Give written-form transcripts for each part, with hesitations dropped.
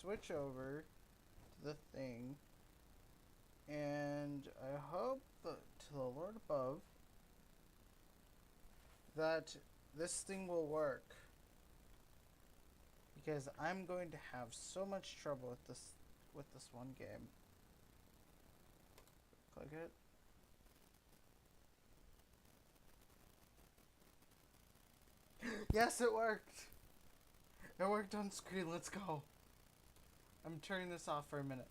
switch over to the thing, and I hope to the Lord above that this thing will work, because I'm going to have so much trouble with this one game. Click it. Yes, it worked! It worked on screen, let's go. I'm turning this off for a minute.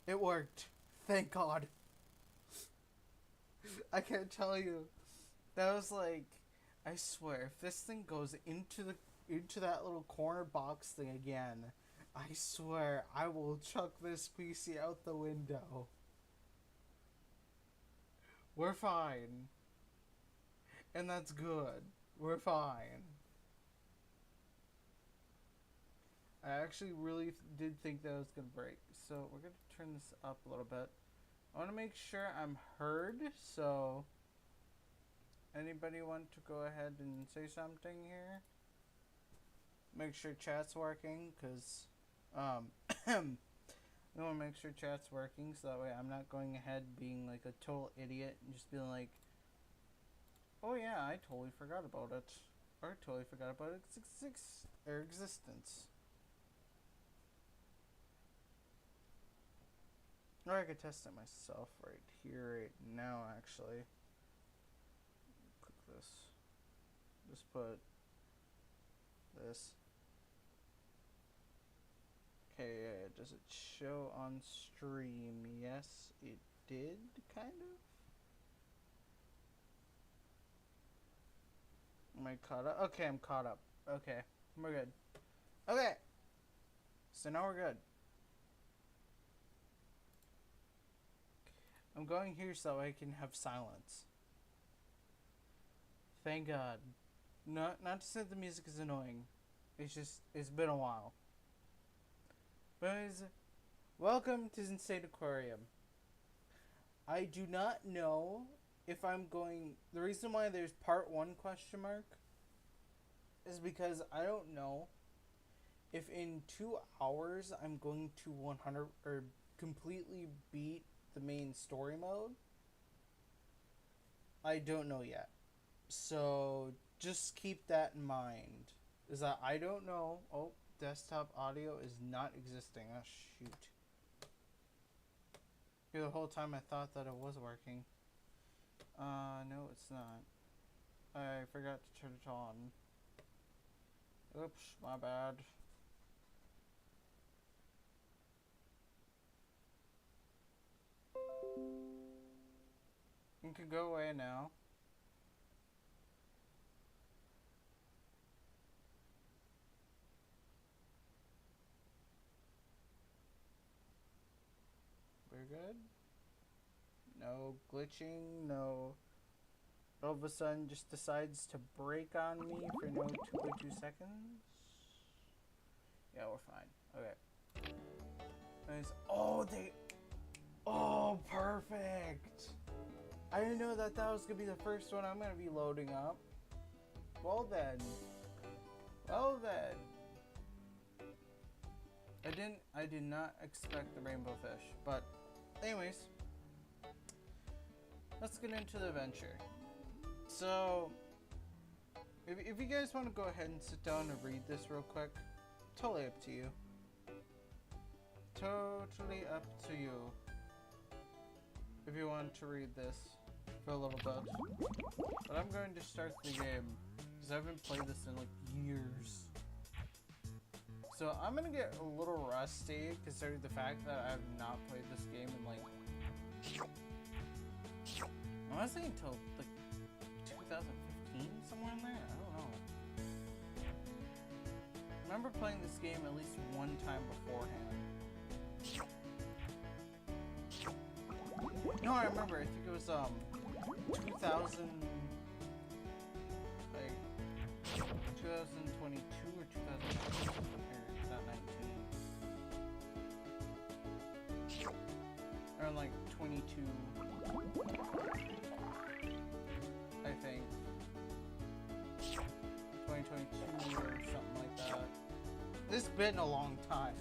It worked. Thank God. I can't tell you. That was like, I swear, if this thing goes into that little corner box thing again, I swear I will chuck this PC out the window. We're fine. And that's good. We're fine. I actually really did think that it was going to break. So we're going to turn this up a little bit. I want to make sure I'm heard. So anybody want to go ahead and say something here? Make sure chat's working, because I want to make sure chat's working so that way I'm not going ahead being like a total idiot and just being like, oh yeah, I totally forgot about it. Or I totally forgot about its existence. Or I could test it myself right here, right now, actually. Click this. Just put this. Okay, does it show on stream? Yes, it did, kind of. Am I caught up? Okay, I'm caught up. Okay, we're good. Okay, so now we're good. I'm going here so I can have silence. Thank God. Not to say the music is annoying. It's just, it's been a while. But anyways, welcome to Insaniquarium. I do not know if I'm going... The reason why there's part 1 question mark is because I don't know if in 2 hours I'm going to 100 or completely beat the main story mode. I don't know yet. So just keep that in mind. Is that I don't know. Oh, desktop audio is not existing. Oh, shoot. Yeah, the whole time I thought that it was working. No, it's not. I forgot to turn it on. Oops, my bad. You can go away now. We're good? No glitching, no... All of a sudden just decides to break on me for no 2.2 seconds. Yeah, we're fine. Okay. Nice. Oh, oh, perfect! I didn't know that was gonna be the first one I'm gonna be loading up. Well then. Well then. I did not expect the rainbow fish, but anyways, let's get into the adventure. So, if you guys want to go ahead and sit down and read this real quick, totally up to you. Totally up to you. If you want to read this for a little bit. But I'm going to start the game, because I haven't played this in like years. So I'm gonna get a little rusty, considering the fact that I have not played this game in like, honestly, until like 2015, somewhere in there. I don't know. I remember playing this game at least one time beforehand. No, I remember. I think it was 2000, like 2022 or 2019. Not 19. Or like 22, I think. 2022 or something like that. This been a long time.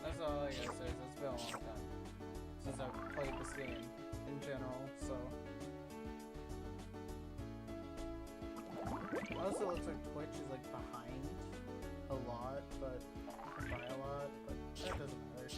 That's all I gotta say. It's been a long time since I've played this game in general, so. Also, looks like Twitch is like behind a lot, but by a lot, but that doesn't matter.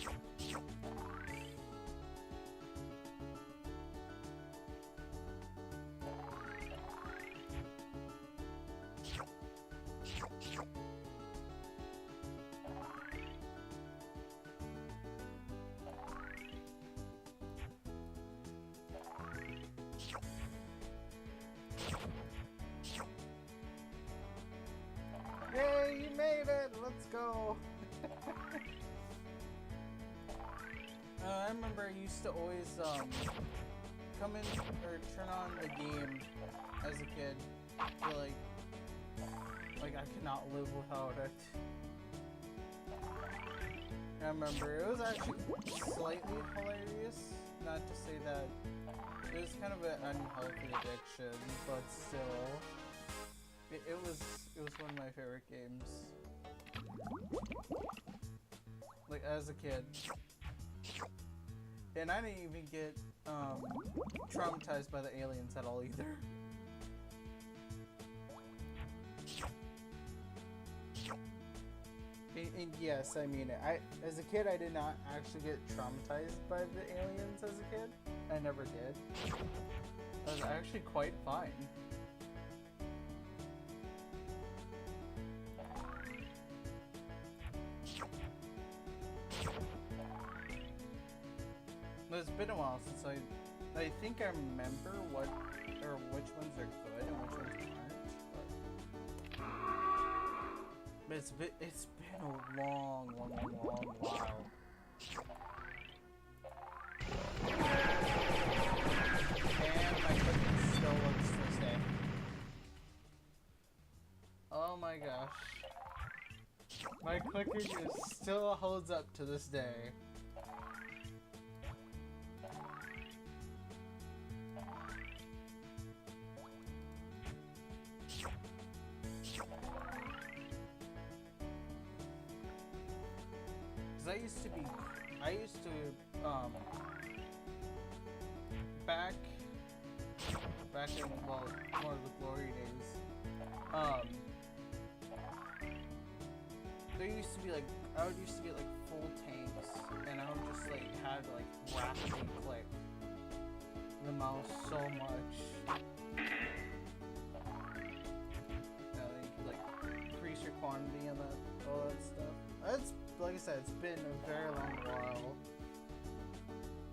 Yay, you made it! Let's go! I remember I used to always come in or turn on the game as a kid. I feel like I could not live without it. I remember it was actually slightly hilarious. Not to say that it was kind of an unhealthy addiction, but still. It was one of my favorite games. Like as a kid. And I didn't even get traumatized by the aliens at all either. And yes, I mean it. As a kid I did not actually get traumatized by the aliens as a kid. I never did. I was actually quite fine. It's been a while since I think I remember what or which ones are good and which ones aren't. But it's been a long while. And my cooking still works to this day. Oh my gosh. My cooking still holds up to this day. I used to back in, well, more of the glory days, there used to be like, I would used to get like full tanks, and I would just like have to like rapidly click the mouse so much. You could like increase your quantity and all that stuff. It's, like I said, it's been a very long while.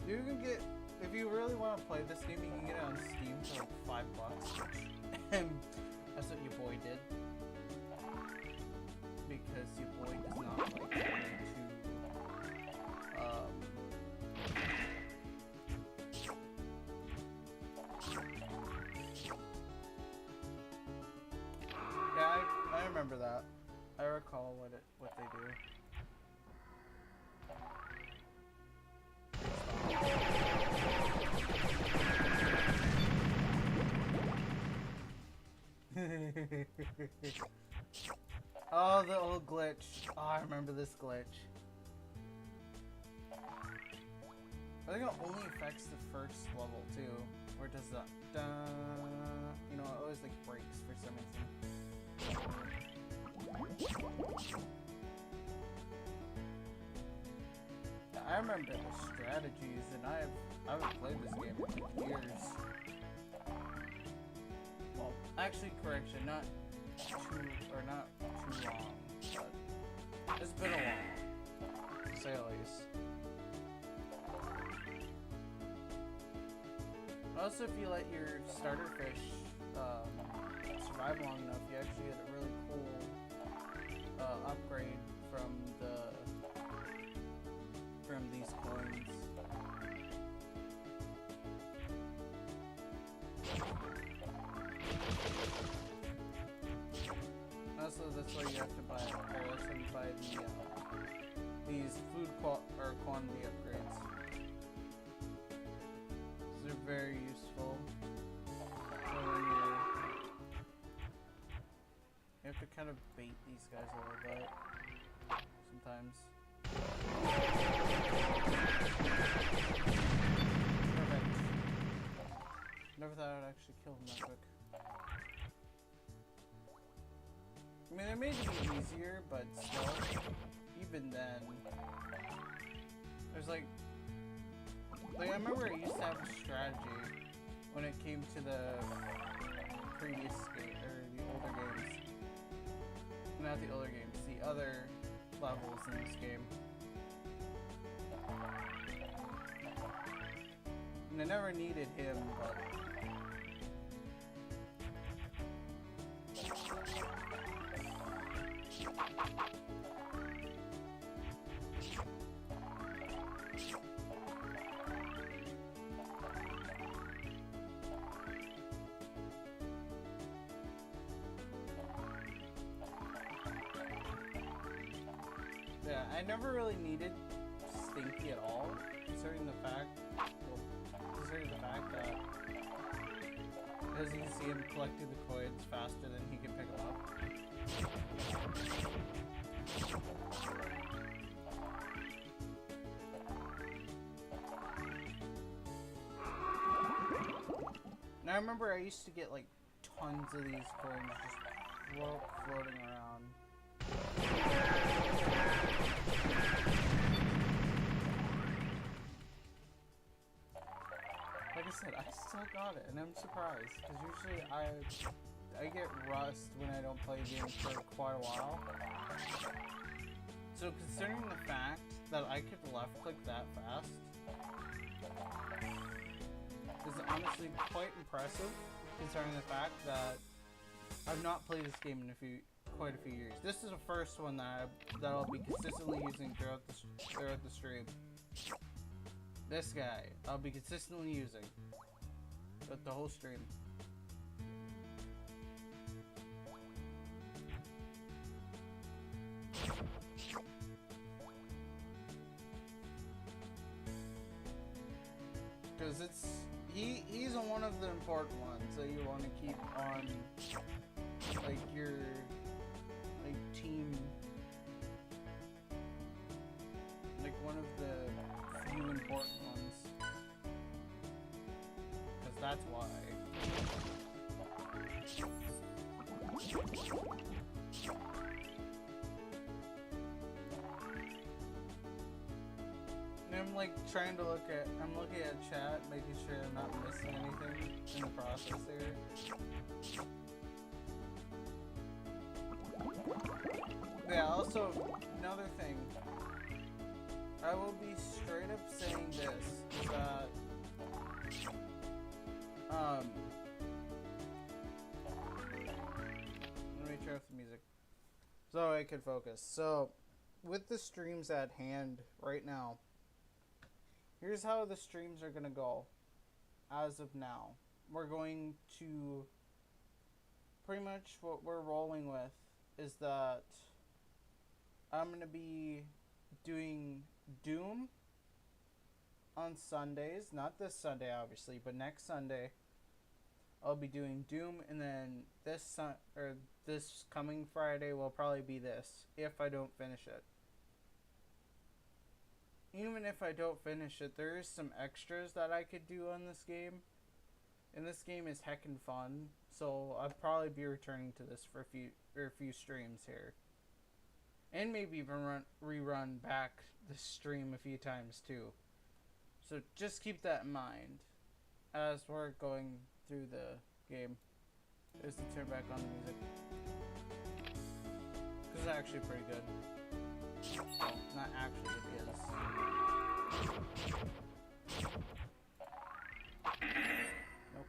You can get, if you really want to play this game, you can get it on Steam for like $5. And that's what your boy did. Because your boy does not like going to, yeah, I remember that. I recall what they do. Oh, the old glitch. Oh, I remember this glitch. I think it only affects the first level too, where it does the you know, it always like breaks for some reason. I remember the strategies, and I haven't played this game in years. Well, actually, correction, not too long, but it's been a while, to say the least. Also, if you let your starter fish survive long enough, you actually get a really cool upgrade from these coins. Also, that's why you have to buy, or that's when you buy these food quantity upgrades. They're very useful. So when kind of bait these guys a little bit sometimes. Perfect. Never thought I'd actually kill him that quick. I mean, they made it easier, but still, even then, there's like I remember I used to have a strategy when it came to the previous game, or the older games. Not the older games, the other levels in this game. And I never needed him, but... yeah, I never really needed Stinky at all, considering the fact that, as you can see him collecting the coins faster than he can pick them up. And I remember I used to get like tons of these coins just floating around. Like I said, I still got it, and I'm surprised, because usually I get rust when I don't play games for quite a while. So considering the fact that I could left click that fast is honestly quite impressive, considering the fact that I've not played this game in quite a few years. This is the first one that I'll be consistently using throughout the stream. This guy, I'll be consistently using throughout the whole stream. Because he's one of the important ones that you want to keep on, like, your team, like one of the few important ones, because that's why. And I'm like trying to I'm looking at chat, making sure I'm not missing anything in the process here. Yeah, also, another thing, I will be straight up saying this, that, let me turn off the music, so I can focus. So, with the streams at hand right now, here's how the streams are gonna go, as of now. We're going to, pretty much what we're rolling with is that I'm going to be doing Doom on Sundays. Not this Sunday, obviously, but next Sunday I'll be doing Doom, and then this coming Friday will probably be this, if I don't finish it. Even if I don't finish it, there is some extras that I could do on this game. And this game is heckin' fun, so I'll probably be returning to this for a few streams here. And maybe even rerun back the stream a few times too. So just keep that in mind as we're going through the game. Is to turn back on the music, because it's actually pretty good. Well, not actually, it is. Nope.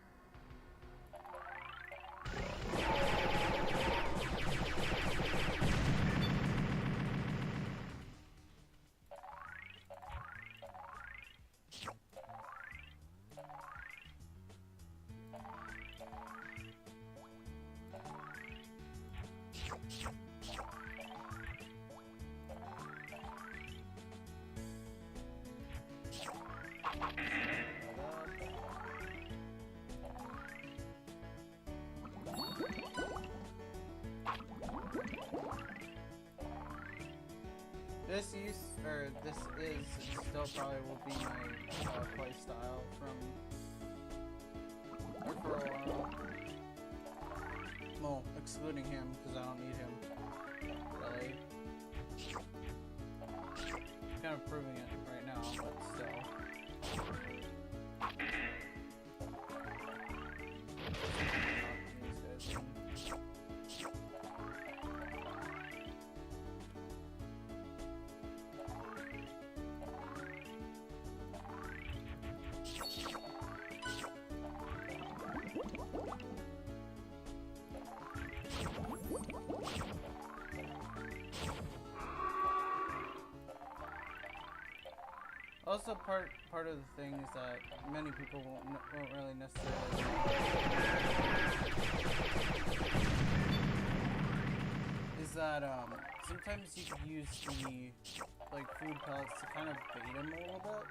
This is still probably will be my play style for a while. Well, excluding him because I don't need him. Really. Kind of proving it right now, but still. Also, part of the thing is that many people won't really necessarily is that sometimes you could use the food pellets to kind of bait them a little bit,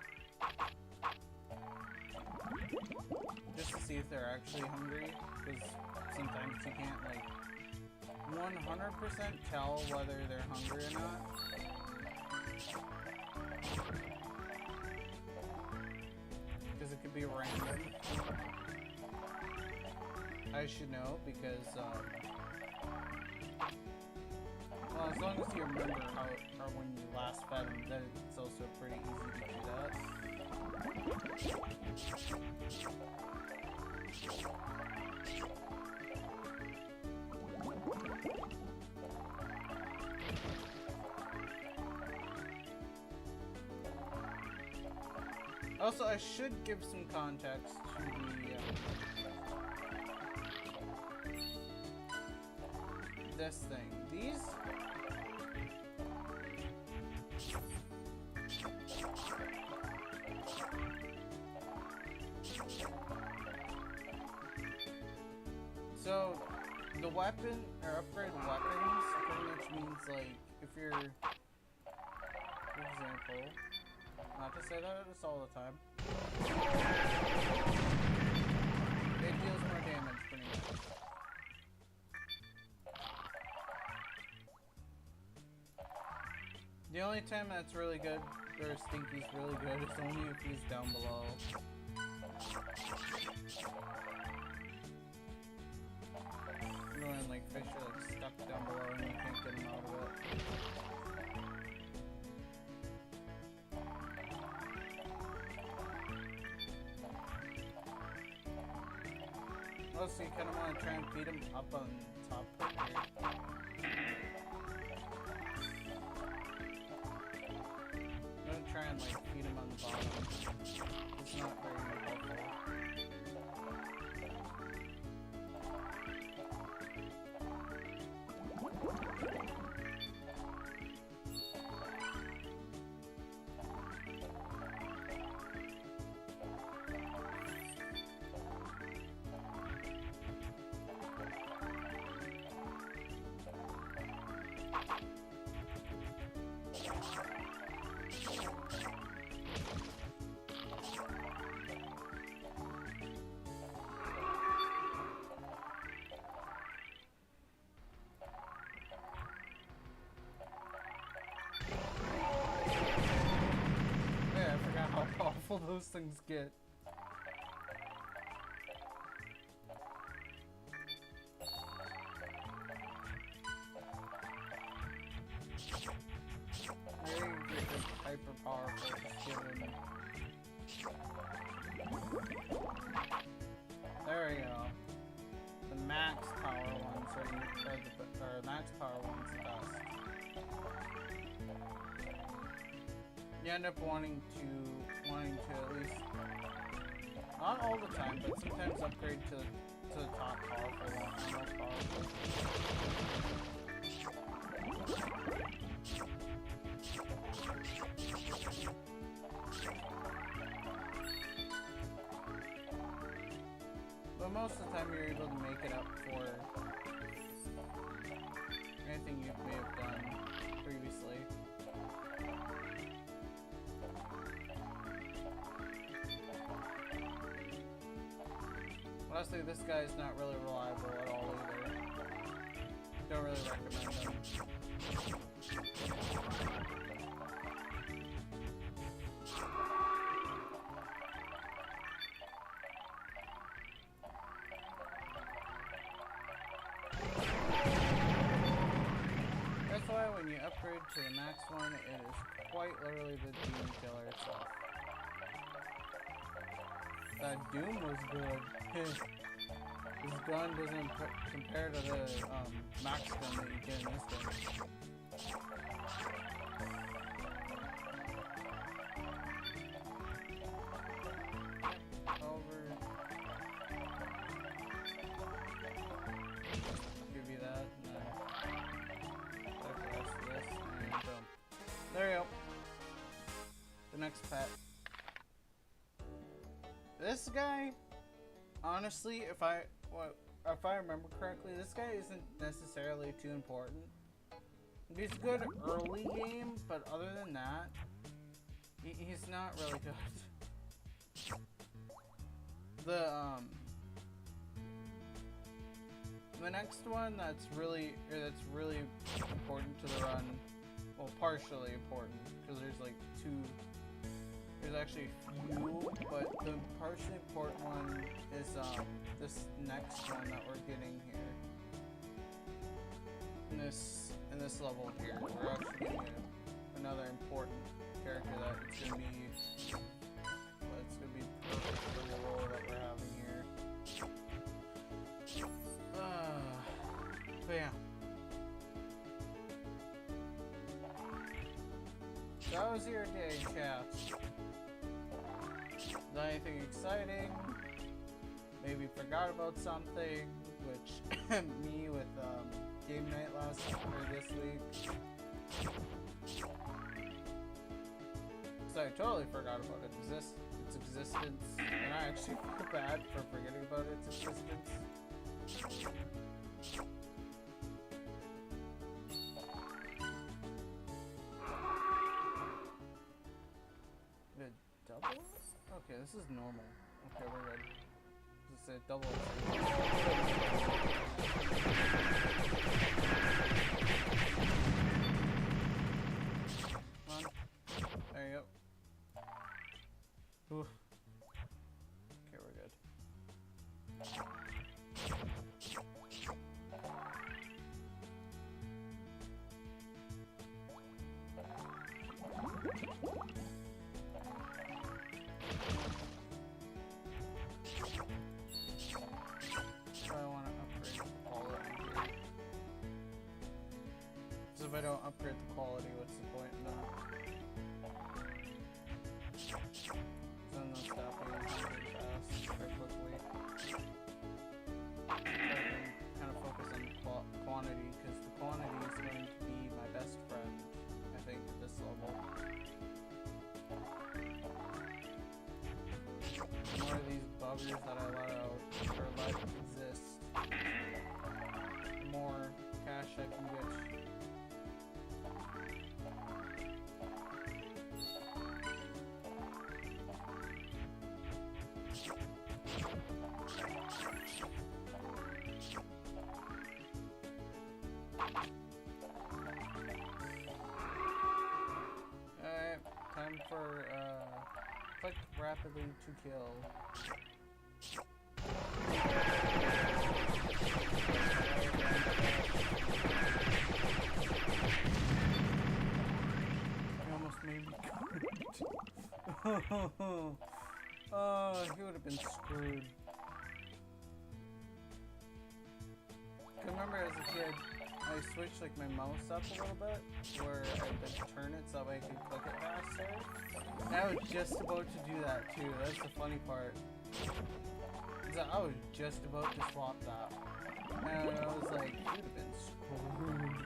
just to see if they're actually hungry. Because sometimes you can't 100% tell whether they're hungry or not. Because it could be random. I should know because, well, as long as you remember how or when you last fed them, then it's also pretty easy to do that. Also, I should give some context to the this thing. These so the weapon or upgrade weapons pretty much means if you're, for example. Not to say that it's all the time. It deals more damage, pretty much. The only time that's really good, or Stinky's really good, is only if he's down below. You know, when fish are stuck down below and you can't get them out of it. So you kind of want to try and feed them up on top right here. I'm going to try and feed them on the bottom. It's not very helpful. Those things get. Very hyper powerful. There we go. The max power ones are the max power ones the best. You end up wanting to at least, not all the time, but sometimes upgrade to the top powerful one, the most powerful. But most of the time you're able to make it up for anything you may have done previously. Honestly, this guy is not really reliable at all either. Don't really recommend him. when you upgrade to the max one, it is quite literally the Doom killer itself. That Doom was good. His gun doesn't compare to the max gun that you get in this game. Over. Give you that, and then collect the rest of this, and boom. There you go. The next pet. This guy, honestly, if I remember correctly, this guy isn't necessarily too important. He's good early game, but other than that, he's not really good. The next one that's really important to the run, well, partially important, because there's like there's actually a few, but the partially important one is this next one that we're getting here. In this level here, we're actually getting another important character that it's gonna be perfect for the role that we're having here. But yeah. That was your day, chat. Not anything exciting. Maybe forgot about something, which me with game night this week. So I totally forgot about its existence, and I actually feel bad for forgetting about its existence. Okay, this is normal. Okay, we're good. Just say double. Come on. There you go. Oof. Okay, we're good. If I don't upgrade the quality, what's the point in that? Then they'll stop me really fast, very quickly. So I can kind of focus on quantity, because the quantity is going to be my best friend, I think, at this level. The more of these buggers that I let out, or let exist, the more cash I can get. Alright, time for click rapidly to kill. He almost made me oh, he would have been screwed. I remember as a kid, I switched like my mouse up a little bit, where I could turn it so that way I could click it faster. And I was just about to do that too. That's the funny part. So I was just about to swap that, and I was like, you'd have been screwed.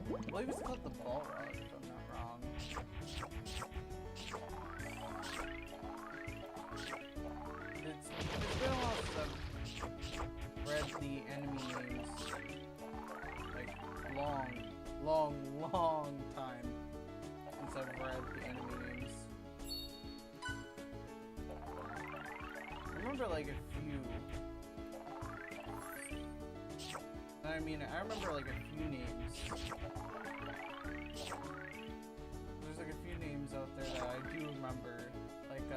I believe it's called the ball rod, if I'm not wrong. It's been a while since I've read the enemy names. Like, long time since I've read the enemy names. I remember like a few. I mean, I remember like a few names. There's like a few names out there that I do remember. Like,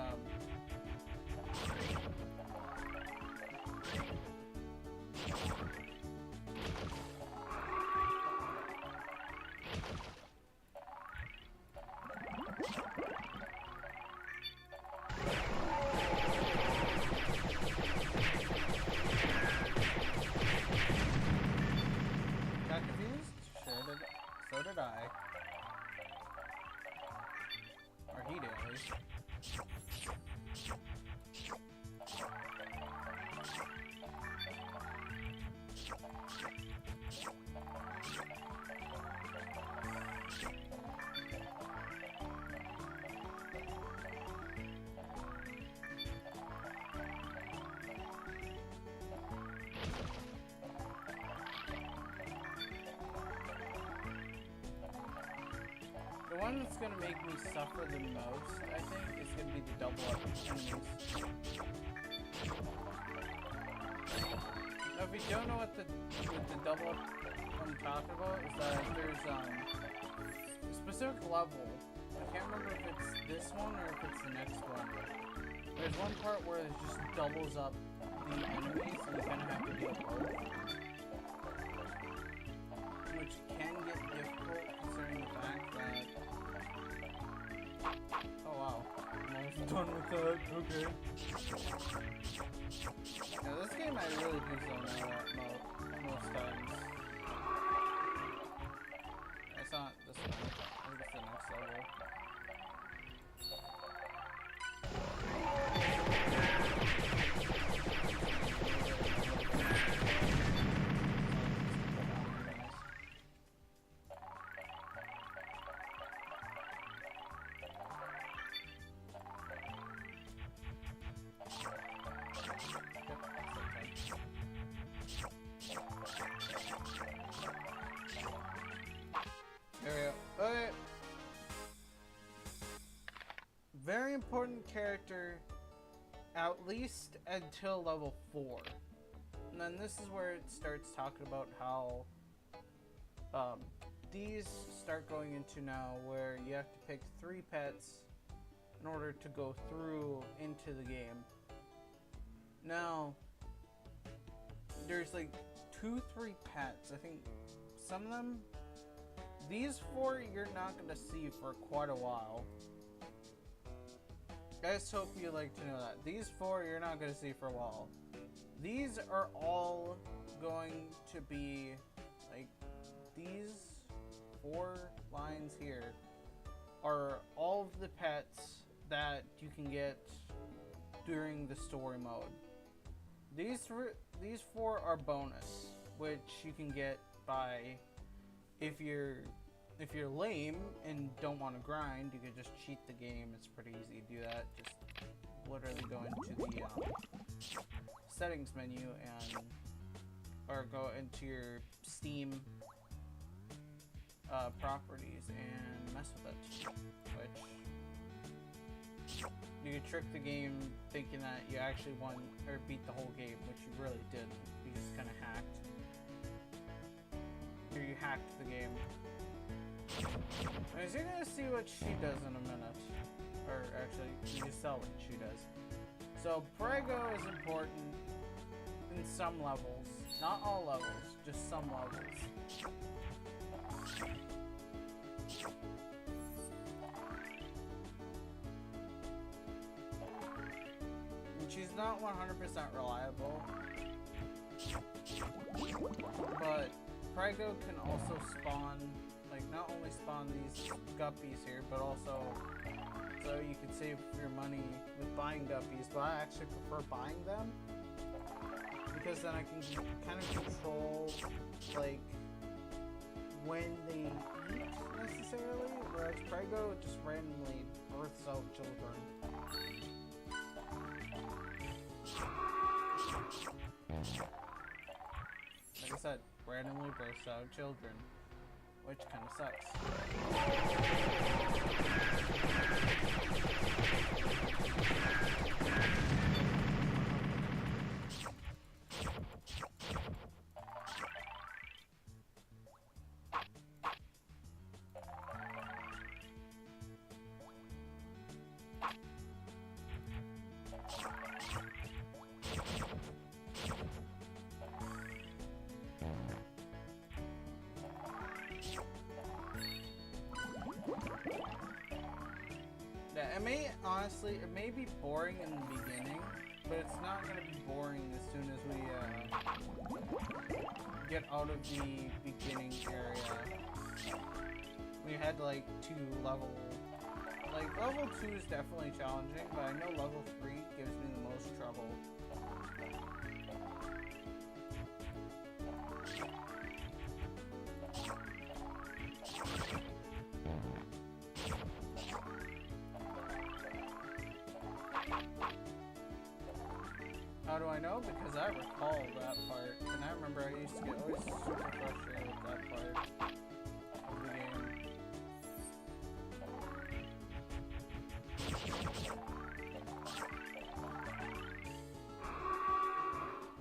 The one that's gonna make me suffer the most, I think, is gonna be the double up enemies. Now, if you don't know what the double up I'm talking about, is that there's a specific level. I can't remember if it's this one or if it's the next one. There's one part where it just doubles up the enemies, and you kind of have to deal both. Which can get difficult considering the fact that... Oh wow, I'm almost done with that, okay. Now this game I really do zone out at most times. It's not this one, I think it's the next level. There we go. Okay. Very important character, at least until level 4. And then this is where it starts talking about how these start going into now where you have to pick 3 pets in order to go through into the game. Now, there's like 2-3 pets. I think some of them, these 4 you're not going to see for quite a while. I just hope you like to know that. These 4 you're not going to see for a while. These are all going to be, like, these 4 lines here are all of the pets that you can get during the story mode. These 4 are bonus, which you can get by, if you're lame and don't want to grind, you can just cheat the game. It's pretty easy to do that. Just literally go into the settings menu or go into your Steam properties and mess with it. Which you could trick the game thinking that you actually won or beat the whole game, which you really didn't. You just kind of hacked. Or you hacked the game. Anyways, you're gonna see what she does in a minute. Or actually, you can tell what she does. So, Prego is important in some levels. Not all levels, just some levels. And she's not 100% reliable. But Prego can also spawn, like, not only spawn these guppies here, but also so you can save your money with buying guppies, but I actually prefer buying them because then I can kind of control, like, when they eat necessarily, whereas Prego just randomly births out children. Like I said, randomly births out children, which kind of sucks. Honestly, it may be boring in the beginning, but it's not going to be boring as soon as we get out of the beginning area. We had like 2 level, Like, level 2 is definitely challenging, but I know level 3 gives me the most trouble. How do I know? Because I recall that part, and I remember I used to get always super frustrated with that part of the game.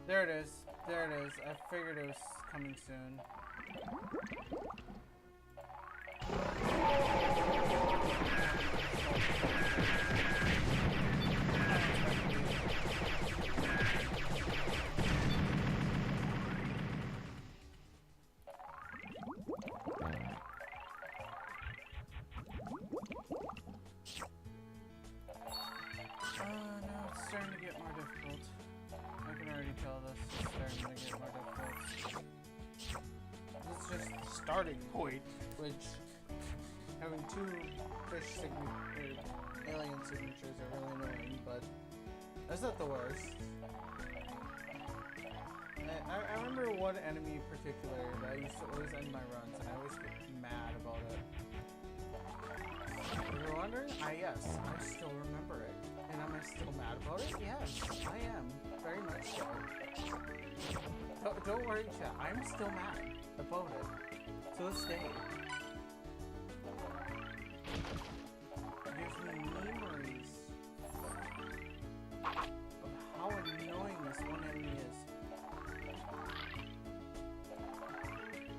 There it is. There it is. I figured it was coming soon. No, it's starting to get more difficult. I can already tell this is starting to get more difficult. This is just the starting point, which having 2 fish alien signatures are really annoying, but that's not the worst. I remember one enemy in particular that I used to always end my runs, and I always get mad about it. If you're wondering, yes, I still remember it. And am I still mad about it? Yes, I am. Very much so. Don't worry, chat. I'm still mad about it. To this day. It gives me memories of how annoying this one enemy is.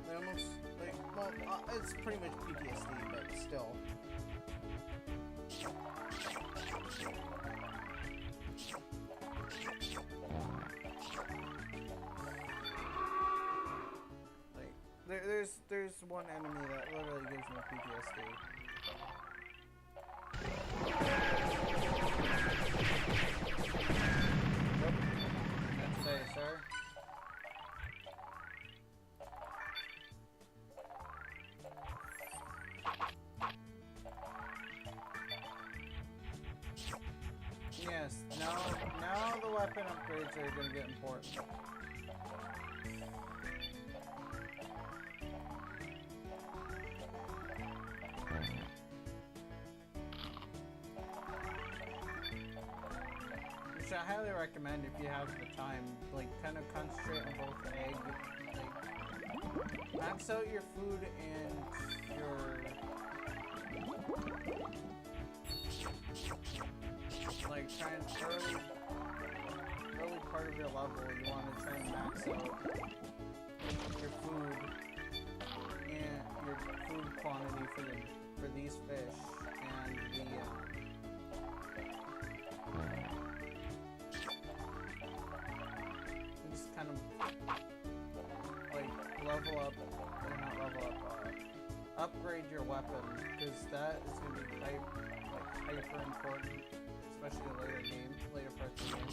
They almost, like, well, it's pretty much PTSD, but still. There's one enemy that literally gives me PTSD. Nope. Not today, sir. Yes, now the weapon upgrades are gonna get important. Which I highly recommend if you have the time, like, kind of concentrate on both the egg, like, max out your food and your, like, try and early part of your level, you want to try and max out your food and your food quantity for these fish and just kind of like level up, or not level up, upgrade your weapon, because that is going to be hyper important, especially in later parts of the game.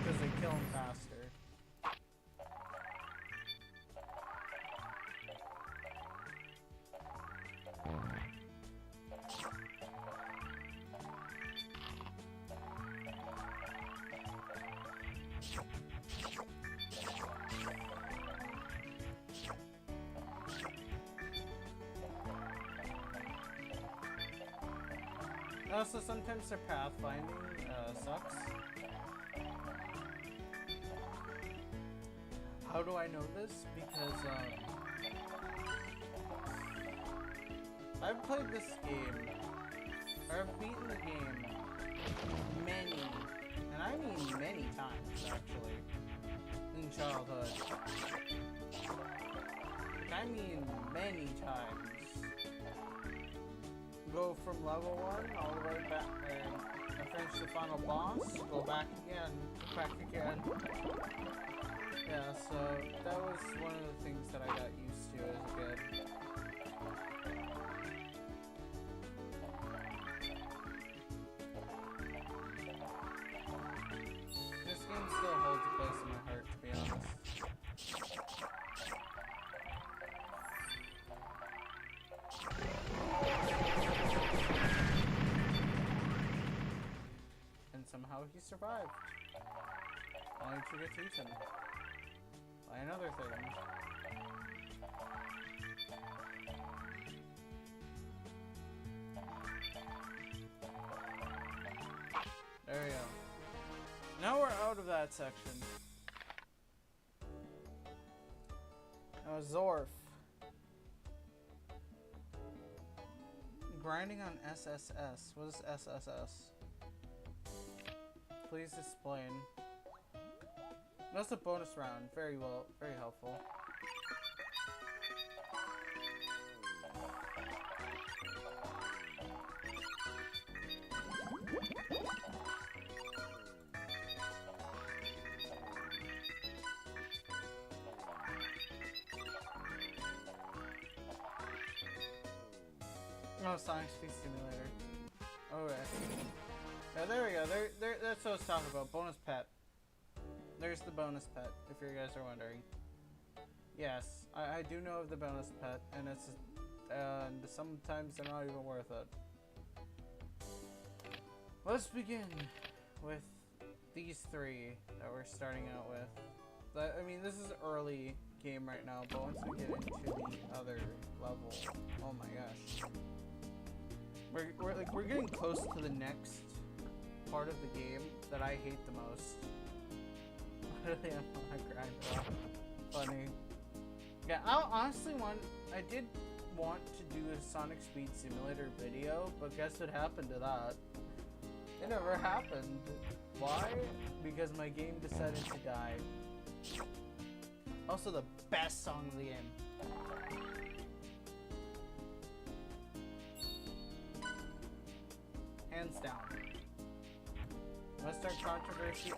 Because they kill them faster. Also, sometimes their pathfinding sucks. How do I know this? Because I've played this game, or I've beaten the game many, and I mean many times actually, in childhood. Like, I mean many times. Go from level 1 all the way back and finish the final boss, go back again. Yeah, so that was one of the things that I got used to as a kid. he gets eaten by another thing. There we go. Now we're out of that section. Now Zorf. Grinding on SSS. What is SSS? Please explain. That's a bonus round. Very well, very helpful. Oh, Sonic Speed Simulator. Okay. Oh, there we go. That's what I was talking about. Bonus pet. There's the bonus pet, if you guys are wondering. Yes, I do know of the bonus pet, and sometimes they're not even worth it. Let's begin with these three that we're starting out with. I mean, this is early game right now, but once we get into the other level, oh my gosh. We're getting close to the next part of the game that I hate the most. Literally, I'm on a grind. Funny. Yeah, I did want to do a Sonic Speed Simulator video, but guess what happened to that? It never happened. Why? Because my game decided to die. Also, the best song of the game. Hands down. Let's start controversy.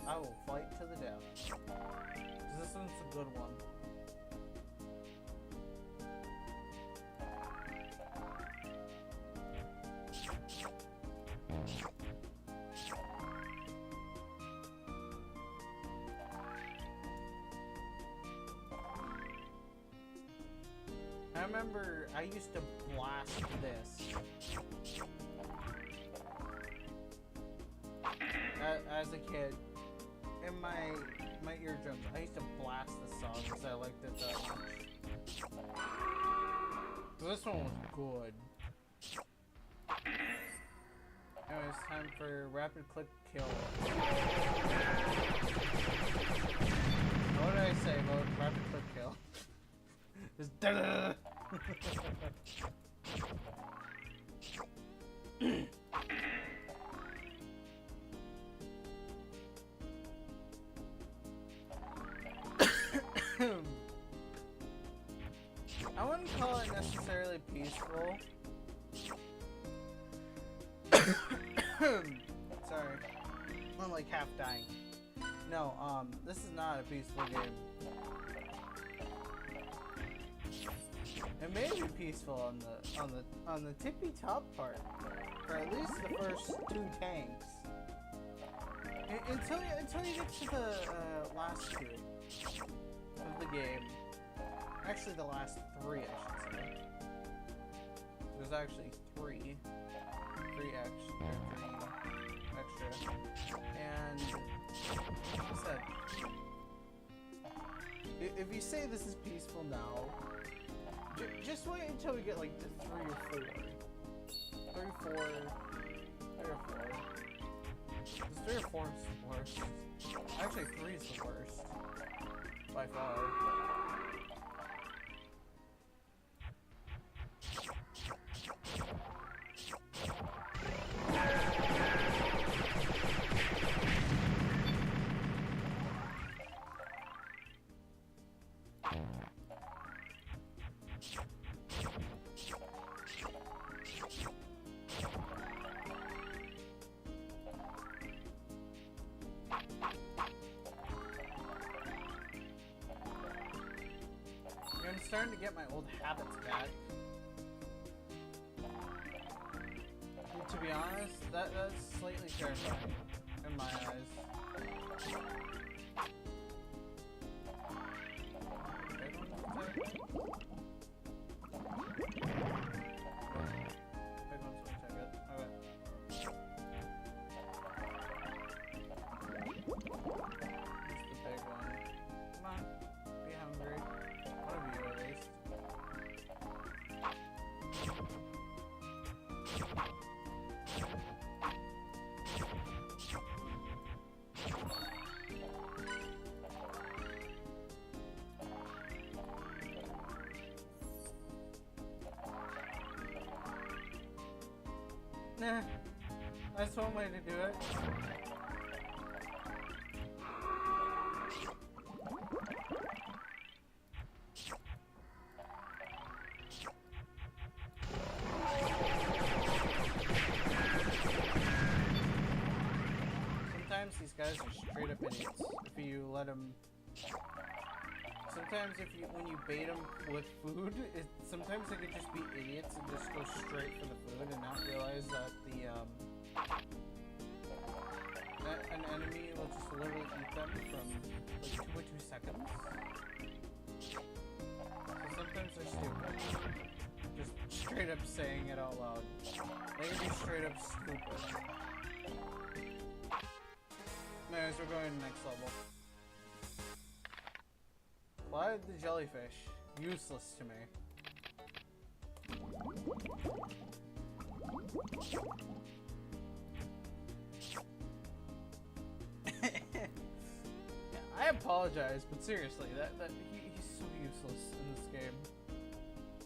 I will fight to the death. Cause this one's a good one. I remember I used to blast this. As a kid, in my eardrums, I used to blast this song because I liked it that much. So this one was good. Anyways, time for rapid click kill. What did I say about rapid click kill? Just da-da-da. I wouldn't call it necessarily peaceful. Sorry. I'm like half dying. No, this is not a peaceful game. It may be peaceful on the tippy top part, for at least the first 2 tanks. Until you get to the last 2 of the game. Actually, the last 3, I should say. There's actually 3 extra. And like I said, if you say this is peaceful now, just wait until we get like to 3 or 4. 3 or 4. 3 or 4 is the worst. Actually, 3 is the worst. By far. I'm starting to get my old habits back. And to be honest, that's slightly terrifying in my eyes. Nah, that's one way to do it. Sometimes these guys are straight up idiots. If you let them... Sometimes when you bait them with food, sometimes they could just be idiots and just go straight for the food and not realize that an enemy will just literally eat them from like 2 or 2 seconds. So sometimes they're stupid. Just straight up saying it out loud. They can be straight up stupid. Anyways, we're going to the next level. Why the jellyfish? Useless to me. I apologize, but seriously, he's so useless in this game.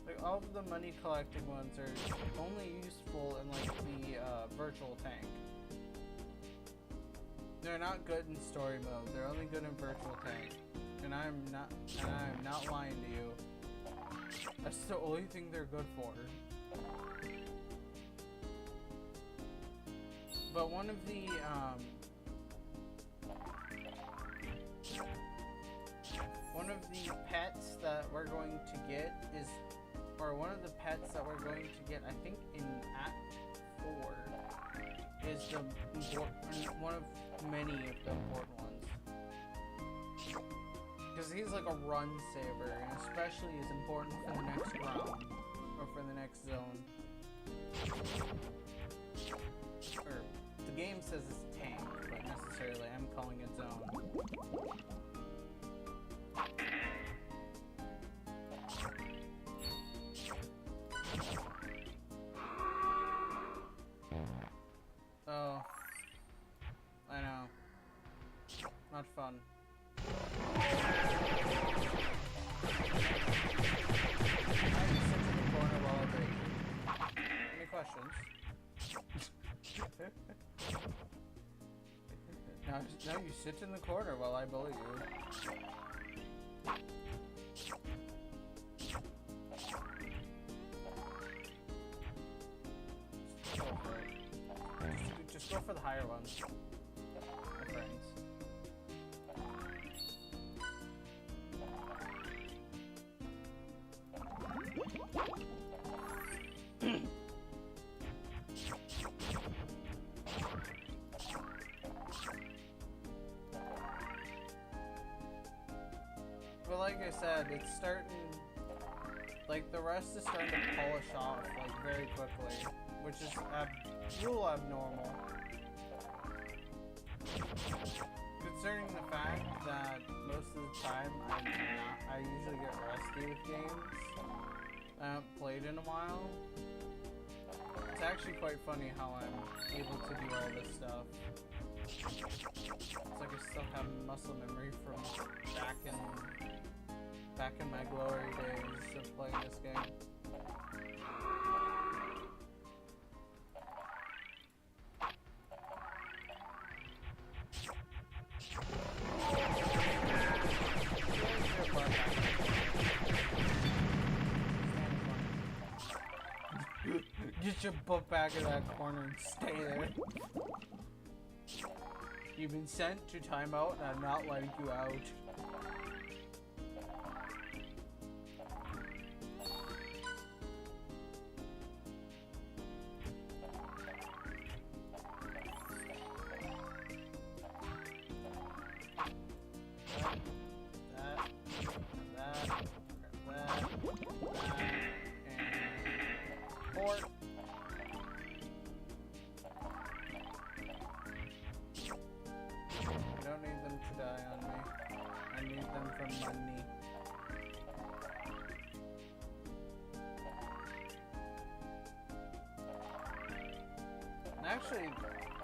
Like, all of the money collecting ones are only useful in like the virtual tank. They're not good in story mode. They're only good in virtual tank. And I'm not lying to you. That's the only thing they're good for. But one of the pets that we're going to get is, or one of the pets that we're going to get, I think in Act 4, is the one of many of the important ones. Because he's like a run saver, and especially is important for the next round, or for the next zone. Or, the game says it's tank, but necessarily I'm calling it zone. Oh. I know. Not fun. Any questions? Now you sit in the corner while I bully you. Just go for the higher ones, my friends. But like I said, it's starting, like the rest is starting to polish off like very quickly, which is a little abnormal. Considering the fact that most of the time I usually get rusty with games I haven't played in a while. It's actually quite funny how I'm able to do all this stuff. It's like I still have muscle memory from back in my glory days of playing this game. Get your butt back in that corner and stay there. You've been sent to timeout and I'm not letting you out. Actually,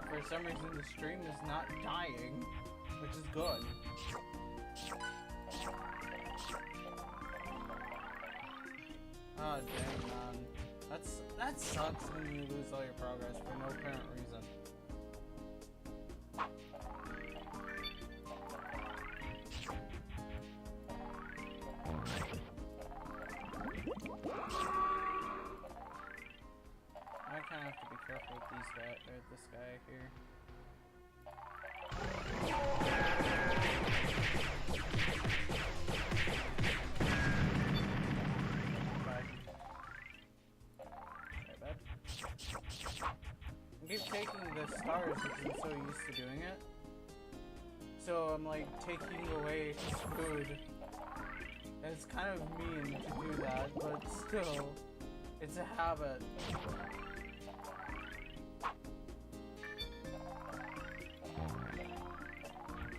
for some reason, the stream is not dying, which is good. Ah, dang, man. I That sucks when you lose all your progress for no apparent reason. I kind of have to be careful with these guys, or this guy here. I keep taking the stars because I'm so used to doing it. So I'm like taking away his food. And it's kind of mean to do that, but still, it's a habit.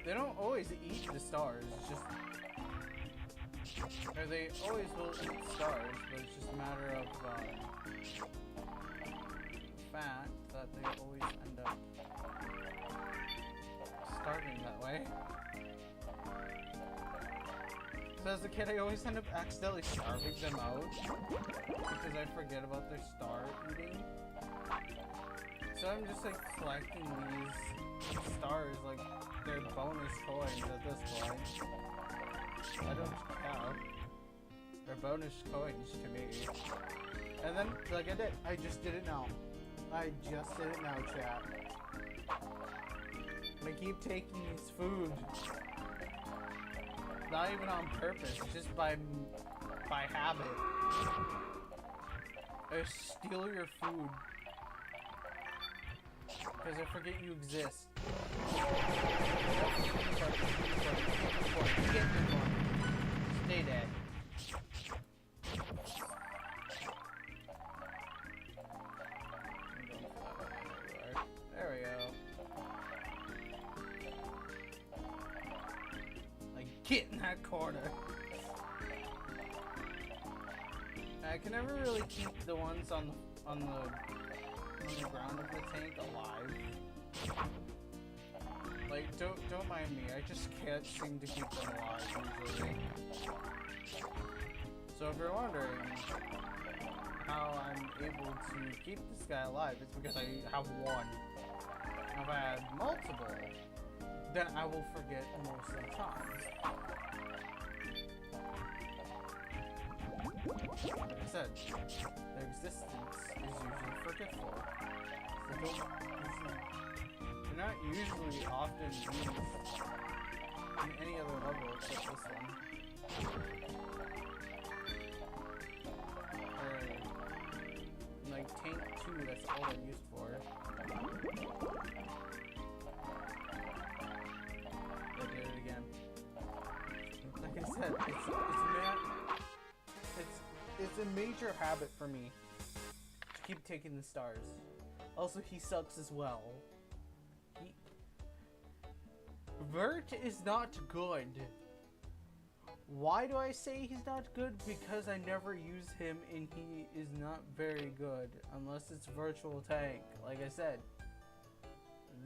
They don't always eat the stars, it's just... Or they always will eat stars, but it's just a matter of fact that they always end up starting that way. So as a kid, I always end up accidentally starving them out because I forget about their star eating. So I'm just like collecting these stars like they're bonus coins at this point. I don't care. They're bonus coins to me. And then, like I just did it now. I just did it now, chat. I keep taking his food. Not even on purpose, just by habit. I steal your food. Because I forget you exist. Stay dead. There we go. Like, get in that corner. I can never really keep the ones on the ground of the tank alive. Like, don't mind me. I just can't seem to keep them alive usually. So if you're wondering how I'm able to keep this guy alive, it's because I have one. If I had multiple, then I will forget most of the time. Like I said, their existence is usually forgetful. So they're not usually often used in any other level except this one. Or, like, Tank 2, that's all they're used for. They did it again. Like I said, it's a major habit for me to keep taking the stars. Also, he sucks as well. Vert is not good. Why do I say he's not good? Because I never use him and he is not very good unless it's virtual tank. Like I said,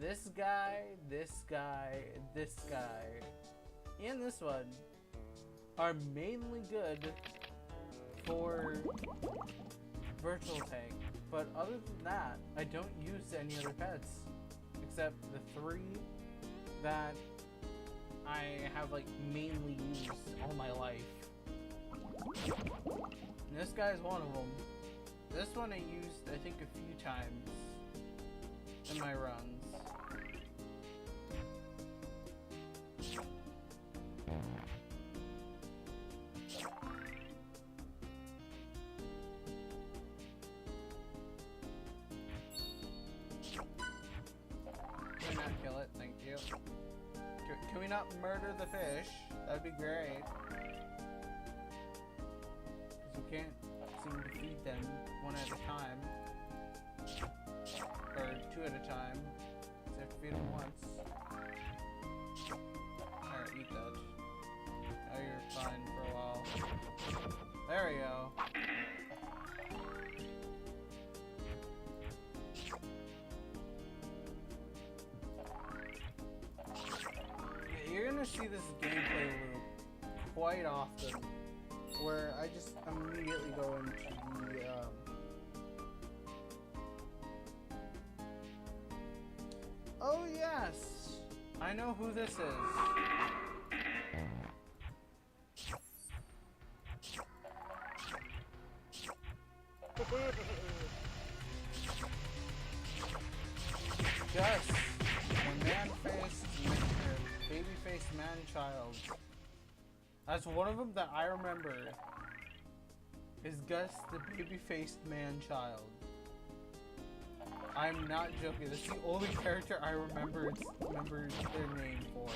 this guy, this guy, this guy, and this one are mainly good for virtual tank. But other than that, I don't use any other pets except the 3 that I have like mainly used all my life. And this guy's one of them. This one I used I think a few times in my runs. Can we not kill it? Thank you. Can we not murder the fish? That'd be great. Because we can't seem to feed them one at a time. Or 2 at a time. So I have to feed them once. Alright, eat that. Now you're fine for a while. There we go. You're gonna see this gameplay loop quite often, where I just immediately go into Oh yes! I know who this is. Gus, the man-faced, baby-faced man-child. That's one of them that I remember. Is Gus, the baby-faced man-child. I'm not joking. That's the only character I remember their name for.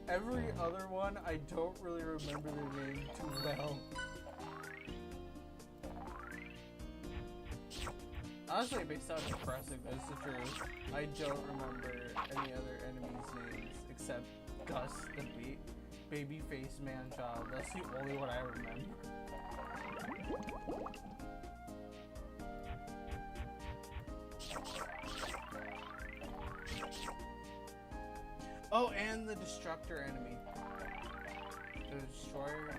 Every other one, I don't really remember their name too well. Honestly, it may sound depressing, but it's the truth. I don't remember any other enemies' names except Gus, the baby-faced man-child. That's the only one I remember. Oh, and the Destructor enemy. The Destructor.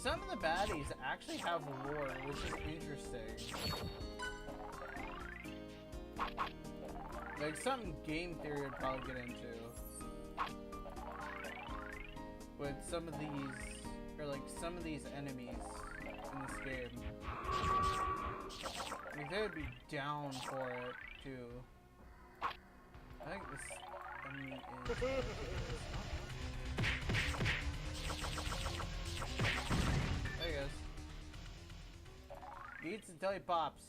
Some of the baddies actually have lore, which is interesting. Like, something game theory would probably get into. With some of these, or like some of these enemies in this game. I mean, they would be down for it, too. I think this enemy is... There he goes. He eats until he pops.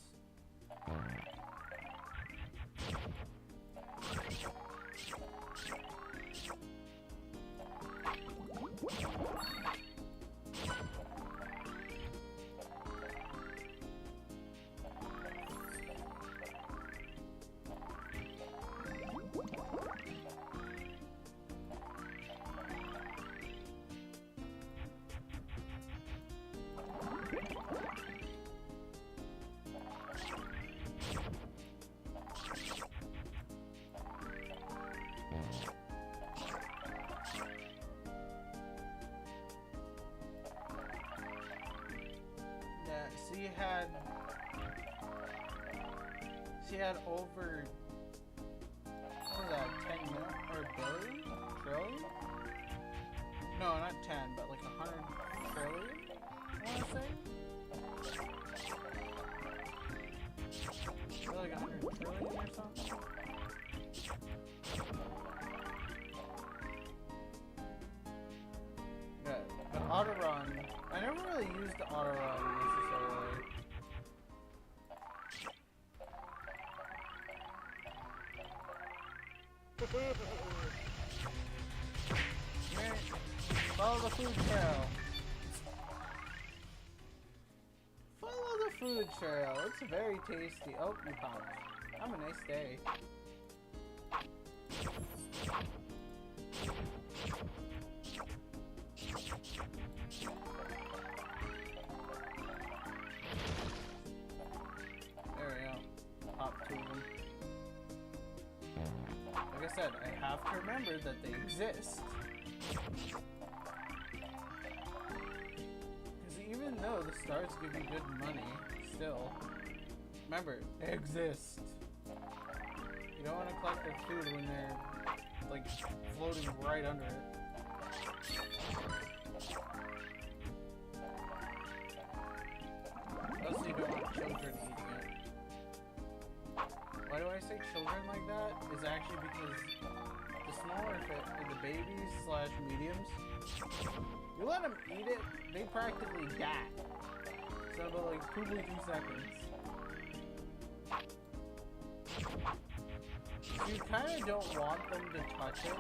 She had over, what was that, 10 million, or a billion? Trillion? No, not 10, but like 100 trillion, I want to say? Like 100 trillion or something? Yeah, but auto run, I never really used the auto run necessarily. Follow the food trail. Follow the food trail. It's very tasty. Oh, you popped. Have a nice day. There we go. Pop two of them. Like I said, I have to remember that they exist. Because even though the stars give you good money, still, remember, they exist. You don't want to collect their food when they're, like, floating right under it. Also, you don't want children eating it. Why do I say children like that? Is actually because the smaller the babies slash mediums, you let them eat it, they practically die. So about like 2 to 3 seconds. You kind of don't want them to touch it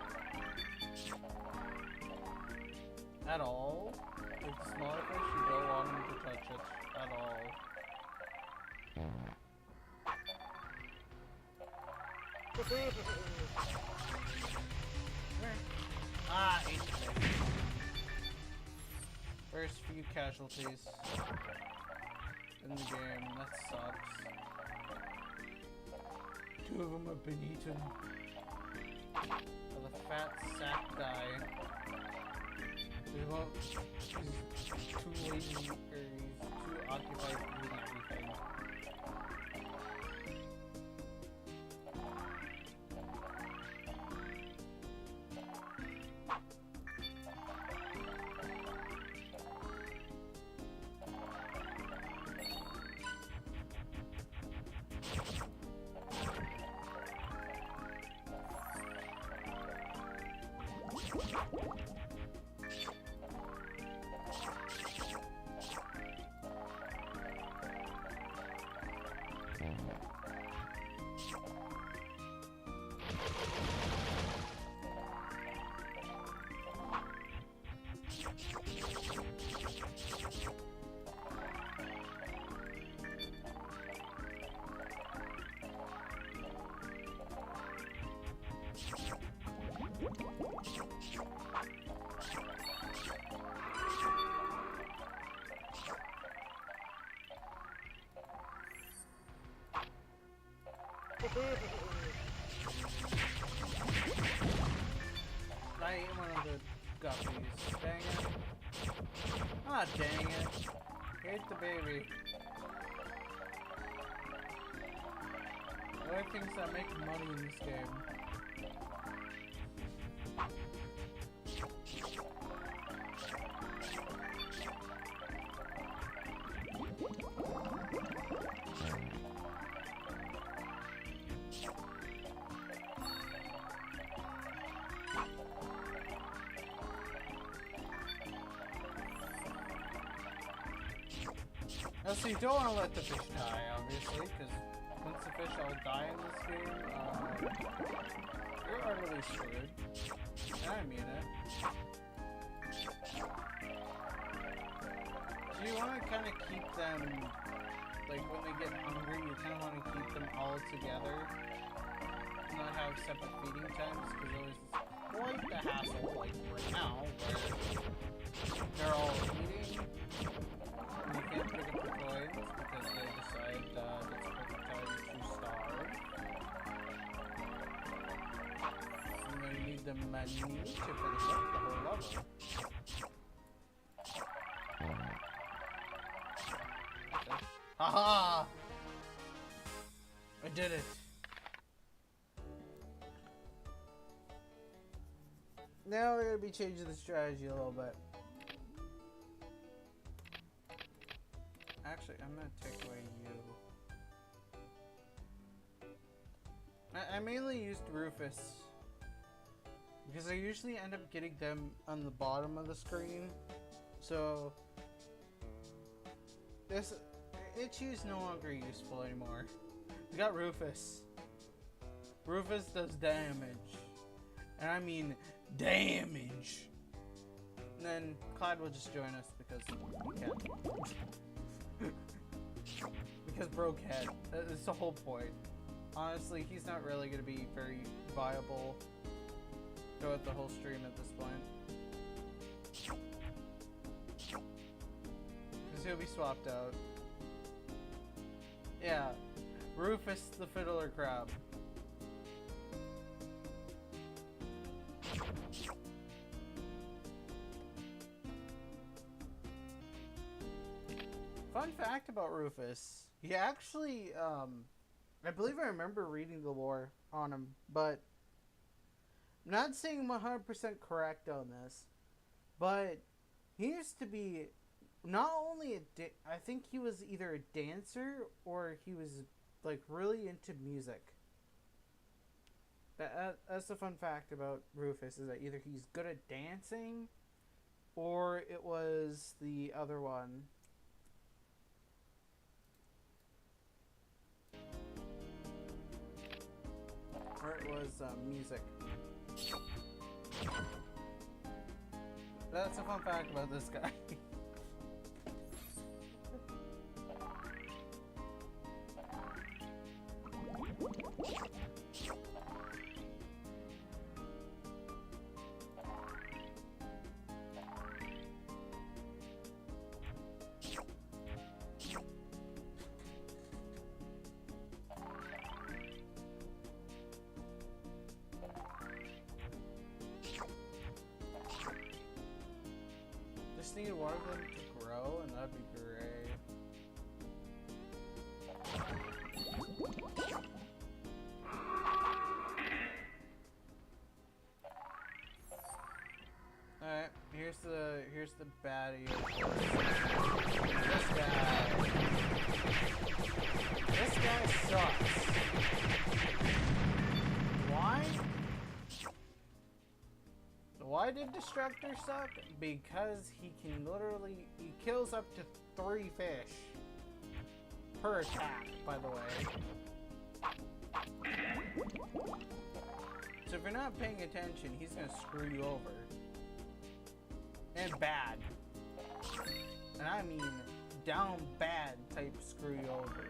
at all. Like the smaller fish, you don't want them to touch it at all. Ah, ate the fish. First few casualties in the game. That sucks. 2 of them have been eaten. Oh, the fat sack guy. He's too lazy, or he's too occupied doing everything. I ate one of the guppies. Dang it. Ah, dang it. Ate the baby. There are things that make money in this game. Now, so you don't want to let the fish die, obviously, because once the fish all die in this game, you're utterly screwed. And I mean it. So you want to kind of keep them, like when they get hungry, you kind of want to keep them all together. Not have separate feeding times, because always it's quite the hassle, like right now, where they're all eating. You can't pick up the coins because they decide it's a perfect time to starve. And then you need the money to finish up the whole level. Haha! I did it! Now we're gonna be changing the strategy a little bit. Actually, I'm gonna take away you. I mainly used Rufus because I usually end up getting them on the bottom of the screen. So this Ichi's no longer useful anymore. We got Rufus. Rufus does damage, and I mean damage. And then Clyde will just join us because he can. Because bro can. That's the whole point. Honestly, he's not really going to be very viable throughout the whole stream at this point. Because he'll be swapped out. Yeah, Rufus the Fiddler Crab. Fun fact about Rufus, he actually, I believe I remember reading the lore on him, but I'm not saying 100% correct on this, but he used to be not only I think he was either a dancer or he was like really into music. That's the fun fact about Rufus, is that either he's good at dancing or it was the other one. Or it was music. That's a fun fact about this guy. one of them to grow, and that'd be great. Alright, here's the baddie. This guy sucks. Why? Why did Destructor suck? Because he kills up to 3 fish per attack, by the way. So if you're not paying attention, he's gonna screw you over. And bad. And I mean down bad type screw you over.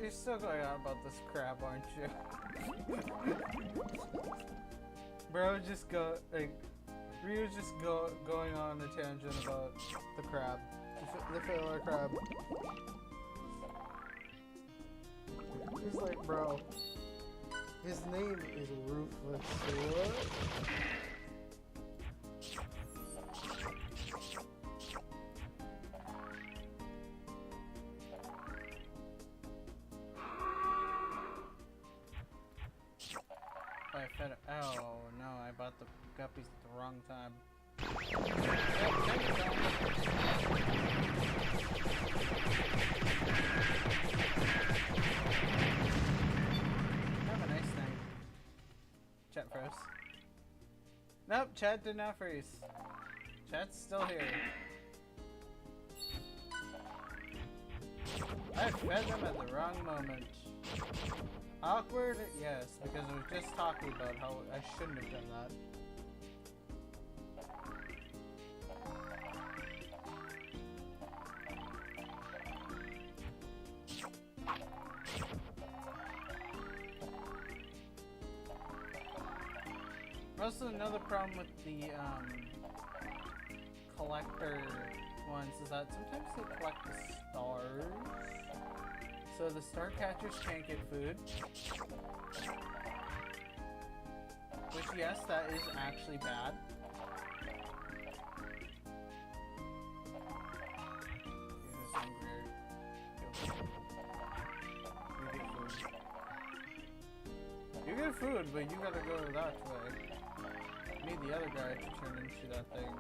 You're still going on about this crap, aren't you? Bro, just go, like, Ryu's just going on a tangent about the crab. The filler crab. He's like, bro, his name is Ruthless. What? Oh no, I bought the guppies at the wrong time. Have a nice night. Chat froze. Nope, chat did not freeze. Chat's still here. I fed them at the wrong moment. Awkward? Yes, because I was just talking about how I shouldn't have done that. Also, another problem with the collector ones is that sometimes they collect the stars. So the star catchers can't get food. Which, yes, that is actually bad. You get food, but you gotta go that way. I need the other guy to turn into that thing.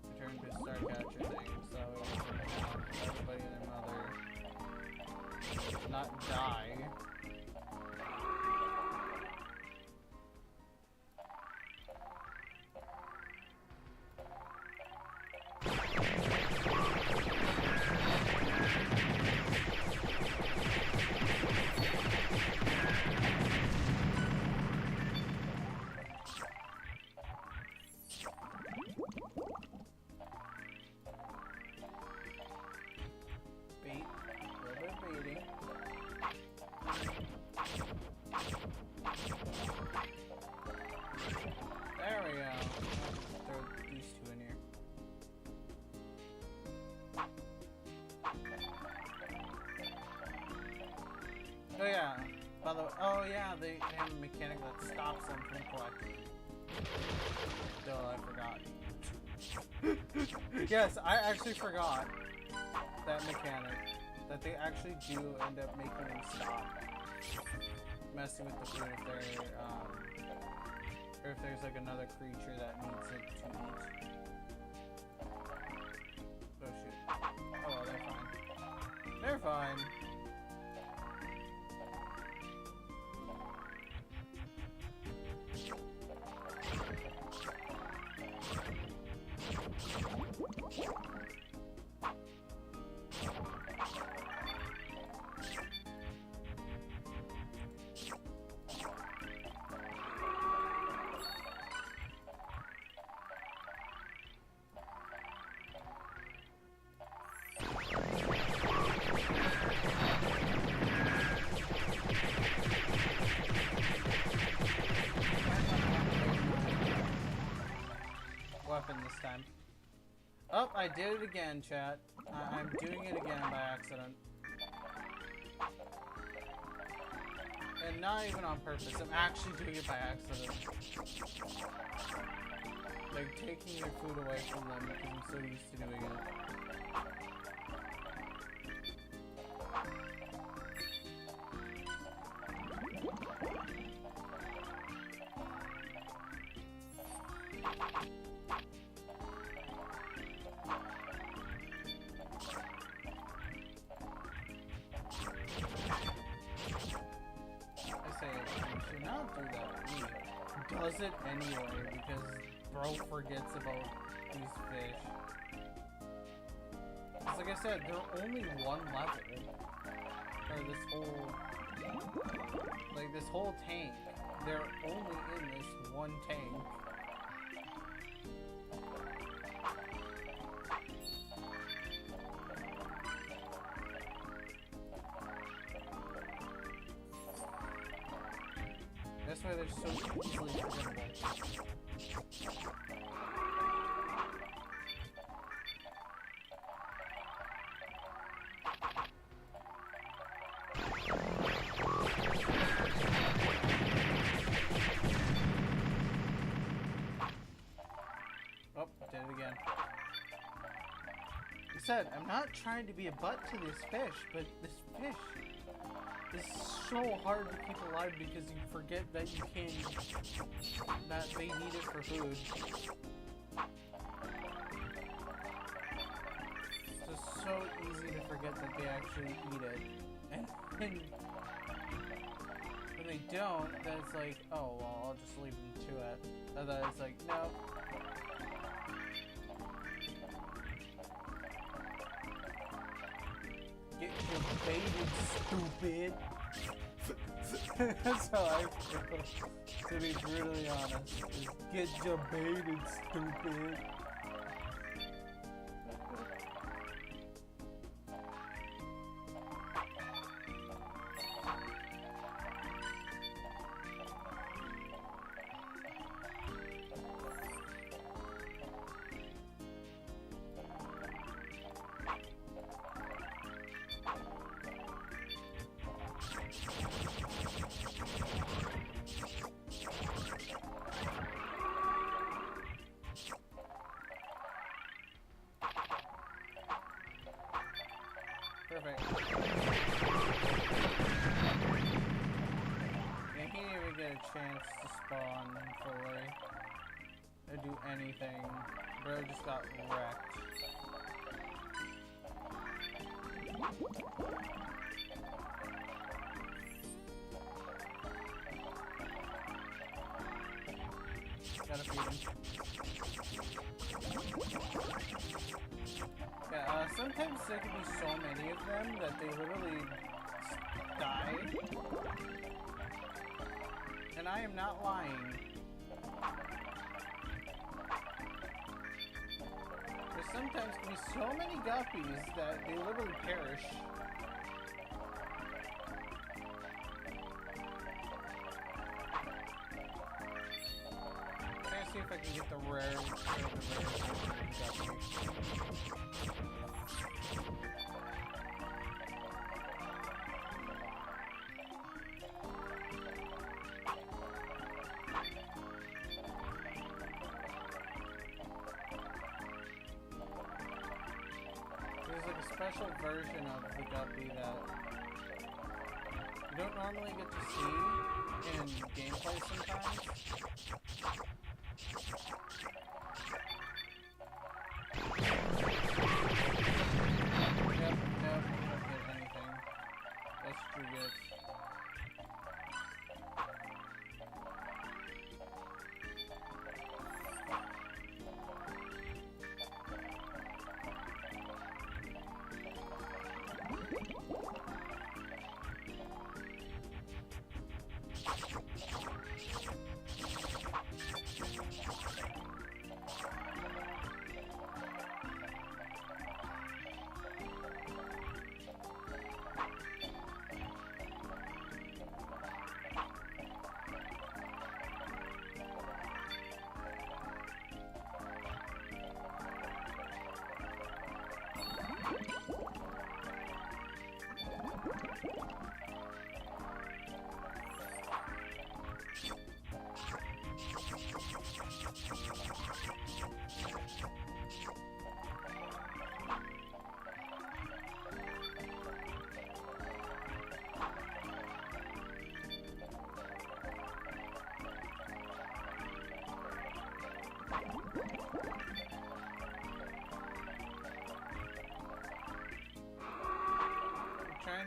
To turn into a star catcher thing. So everybody and their mother not die. Oh yeah, by the way, oh yeah, they have a mechanic that stops them from collecting. Duh, I forgot. Yes, I actually forgot that mechanic. That they actually do end up making them stop messing with the food if they're, or if there's like another creature that needs it to eat. Oh shoot. Oh well, they're fine. They're fine. Oh, I did it again, chat. I'm doing it again by accident. And not even on purpose. I'm actually doing it by accident. Like, taking their food away from them because I'm so used to doing it. Does it anyway because bro forgets about these fish. Cause like I said, they're only one level. Or this whole tank. They're only in this one tank. That's why they're so easily forgettable. Oh, did it again. Like I said, I'm not trying to be a butt to this fish, but this fish is so hard to keep alive because you forget that you can, that they need it for food. It's just so easy to forget that they actually eat it. And when they don't, then it's like, oh, well, I'll just leave them to it. And then it's like, no. Get your baited, stupid. That's how I feel, to be brutally honest. Is get your baited, stupid. Perfect. Yeah, he didn't even get a chance to spawn fully or do anything. Bro just got wrecked. Gotta feed him. Yeah, sometimes there can be so many of them that they literally die. And I am not lying. There sometimes can be so many guppies that they literally perish. Let's see if I can get the rare There's like a special version of the guppy that you don't normally get to see in gameplay sometimes. Yep, nope, you don't get anything. That's true good.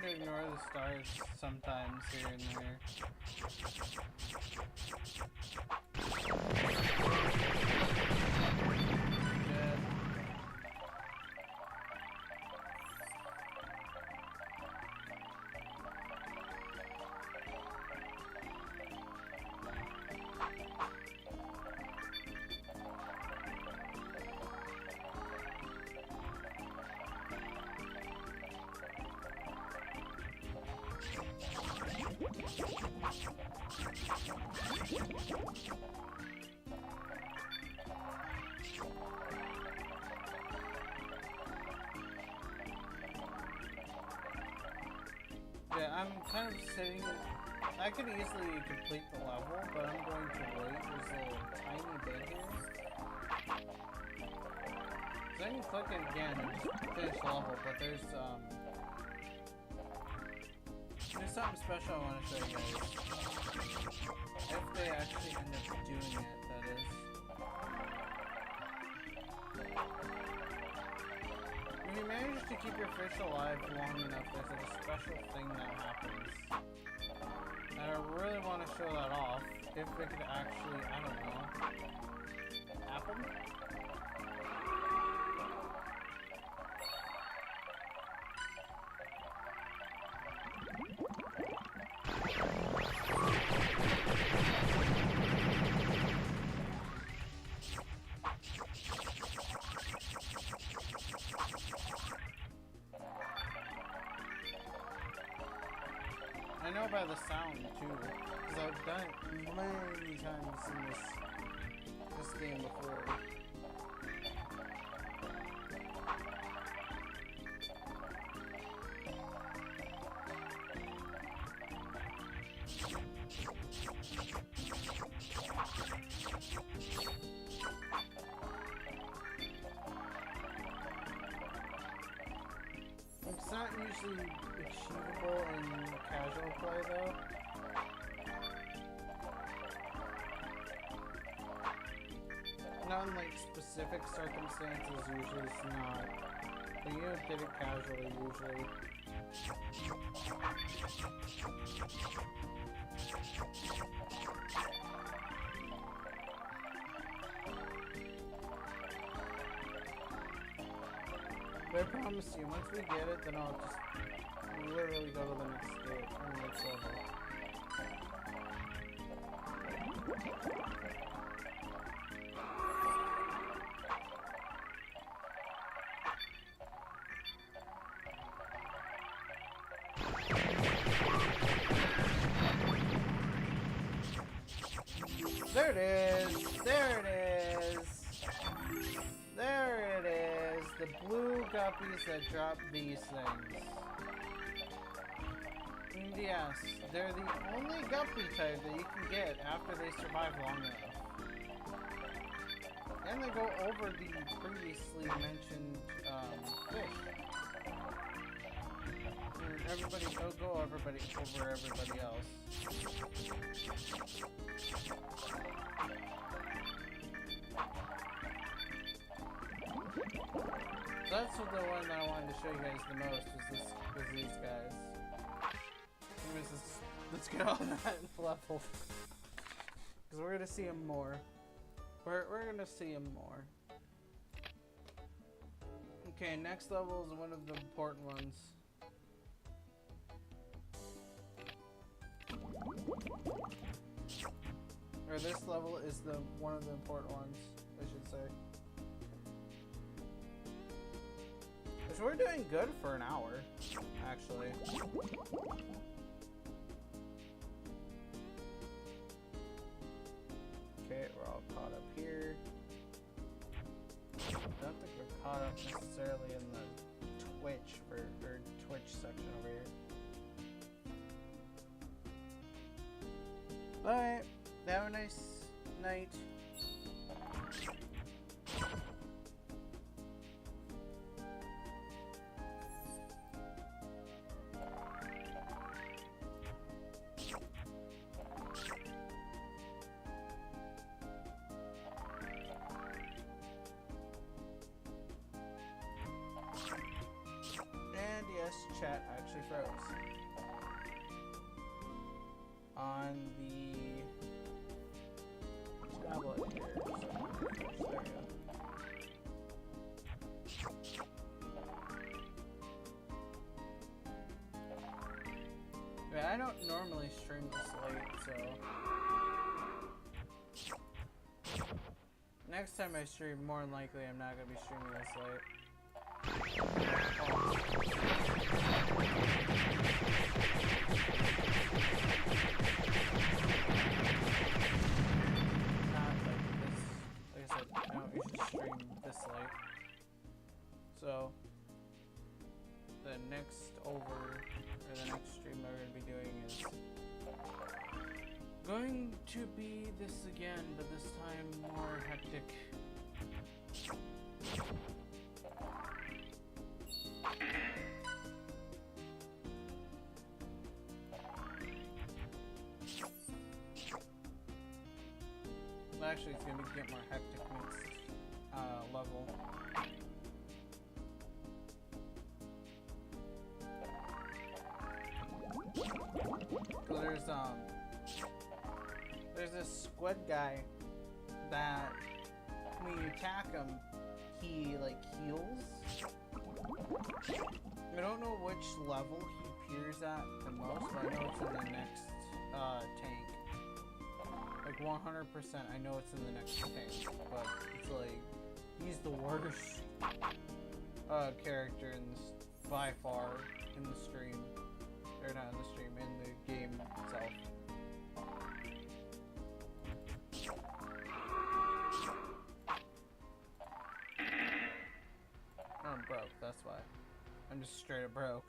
to ignore the stars sometimes here and there. Good. Yeah, I'm kind of sitting. I could easily complete the level, but I'm going to wait just a tiny bit here. So I can click it again and just finish the level, but there's something special I want to show you guys. If they actually end up doing it, that is. When you manage to keep your fish alive long enough, there's like a special thing that happens. And I really want to show that off. If it could actually, I don't know, happen? I know by the sound too, because I've done it many times in this game before. It's not usually achievable in casual play though. Not in like specific circumstances, usually it's not. But you did it casually usually. But I promise you, once we get it, then I'll just literally go to the next stage, or the next level. There it is! There it is! There it is! The blue guppies that drop these things. And yes, they're the only guppy type that you can get after they survive long enough. And they go over the previously mentioned fish. Everybody go over everybody else. That's what the one that I wanted to show you guys the most was these guys. Anyways, let's get on that level. Because we're gonna see him more. We're gonna see him more. Okay, next level is one of the important ones. Or this level is one of the important ones, I should say. Which we're doing good for an hour, actually. Okay, we're all caught up here. I don't think we're caught up necessarily in the Twitch section over here. Alright, have a nice night. And yes, chat actually froze. on the tablet here. So, there we go. Yeah, I don't normally stream this late, so next time I stream, more than likely I'm not gonna be streaming this late. Not like this. Like I said, I don't usually stream this late. So the next stream I'm going to be doing is going to be this again, but this time more hectic. Well, actually, it's going to get more hectic next level. There's this squid guy that when you attack him, he like heals. I don't know which level he appears at the most, but I know it's in the next tank. Like 100%, I know it's in the next tank, but it's like he's the worst character in this by far in the stream. Or not in the stream, in the game itself. I'm broke, that's why. I'm just straight up broke.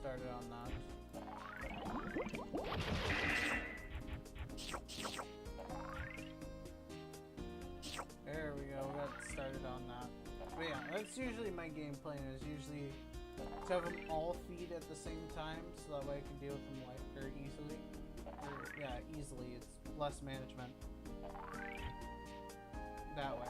Started on that. There we go, we got started on that. But yeah, that's usually my game plan, is usually to have them all feed at the same time, so that way I can deal with them easily. Easily, it's less management. That way.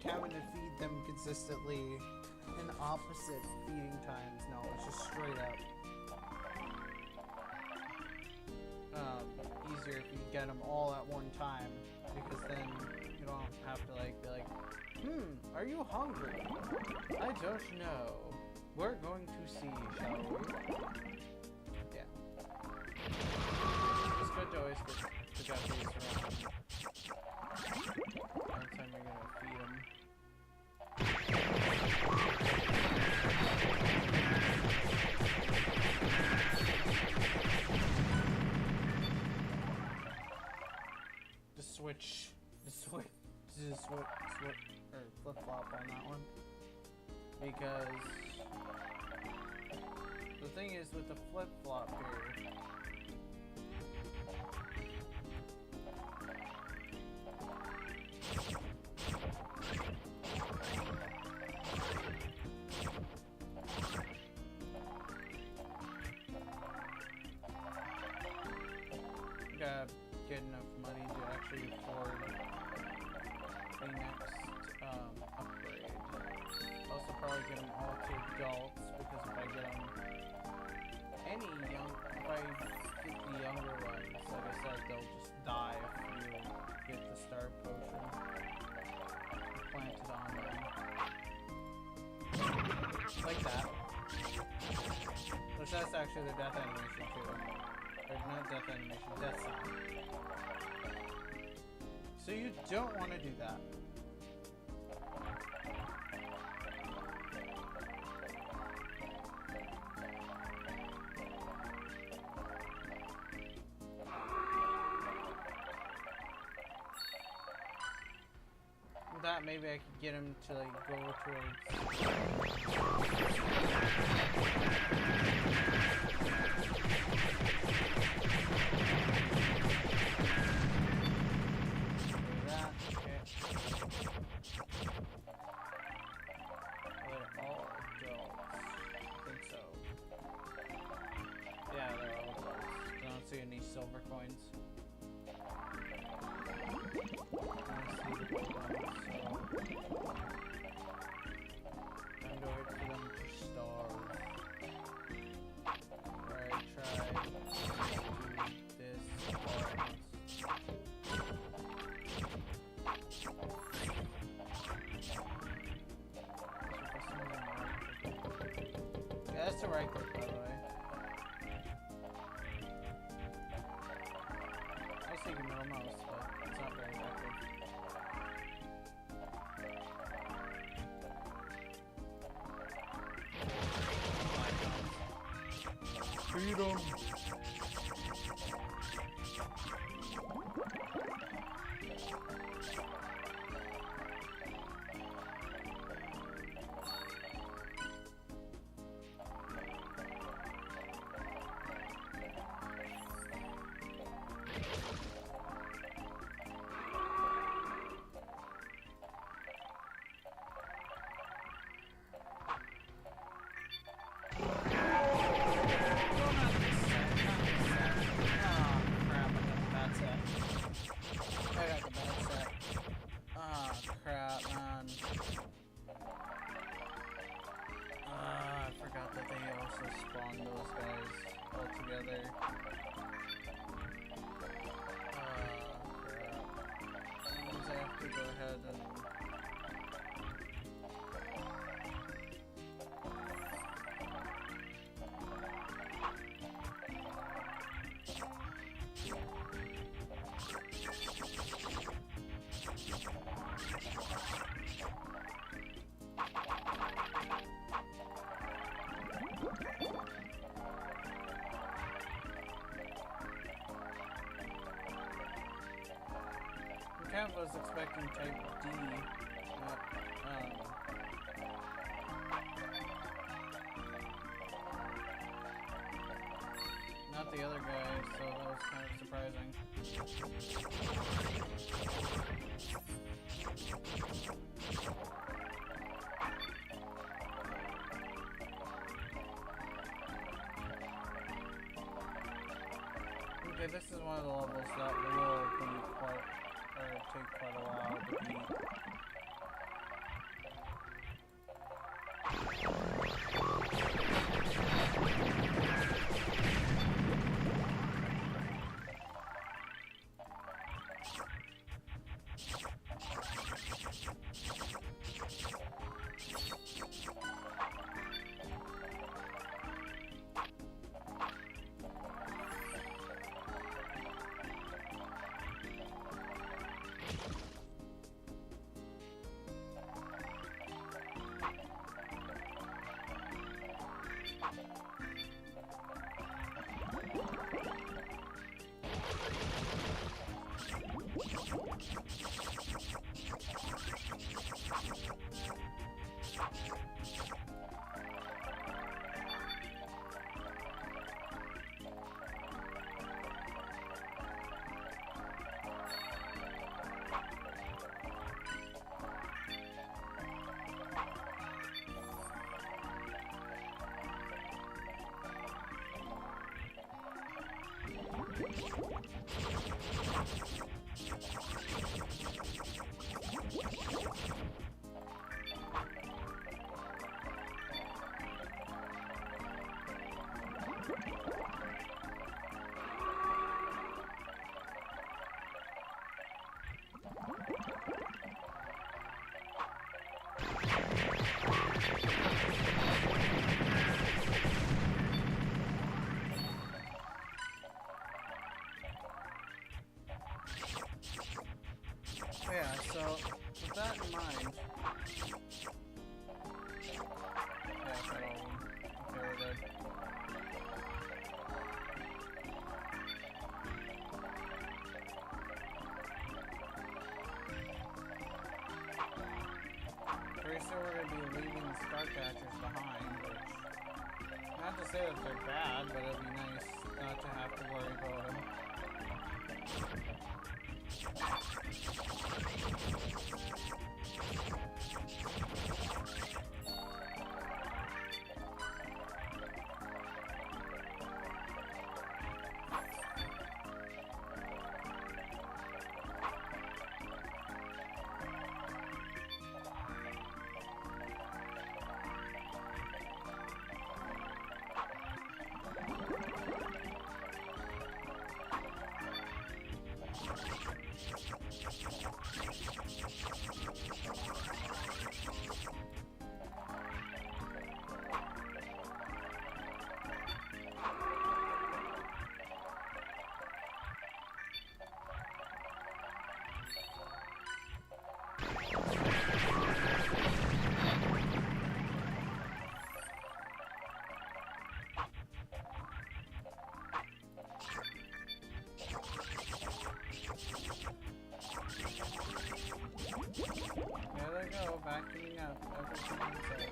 Having to feed them consistently in opposite feeding times. No, it's just straight up. Easier if you get them all at one time, because then you don't have to like be like, are you hungry? I don't know. We're going to see, shall we? Yeah. It's good to always get the deputies around. One time you're gonna feed them. Just flip-flop on that one. Because the thing is with the flip-flop here, gotta get enough money to actually afford the next upgrade. Also probably get them all to adults, because if I get them if I get the younger ones, like I said, they'll just die if you get the star potion planted on them. Like that. Which that's actually the death animation too. Or not death animation, death sound. So you don't want to do that. that, maybe I could get him to like go towards. That, okay. They're all adults. I think so. Yeah, they're all adults. I don't see any silver coins. Time to wait for them to starve. Alright, try this yeah, that's the right click, by the way. I was thinking middle mouse, but it's not very active. Freedom! I was expecting type D, not the other guy, so that was kind of surprising. Okay, this is one of the levels that will be take quite a while to beat. Yeah, so with that in mind, yeah, I got all of them. Okay, we're good. pretty sure we're going to be leaving the Starcatchers behind, which, not to say that they're bad, but it'd be nice not to have to worry about them. There they go, vacuuming up everything inside.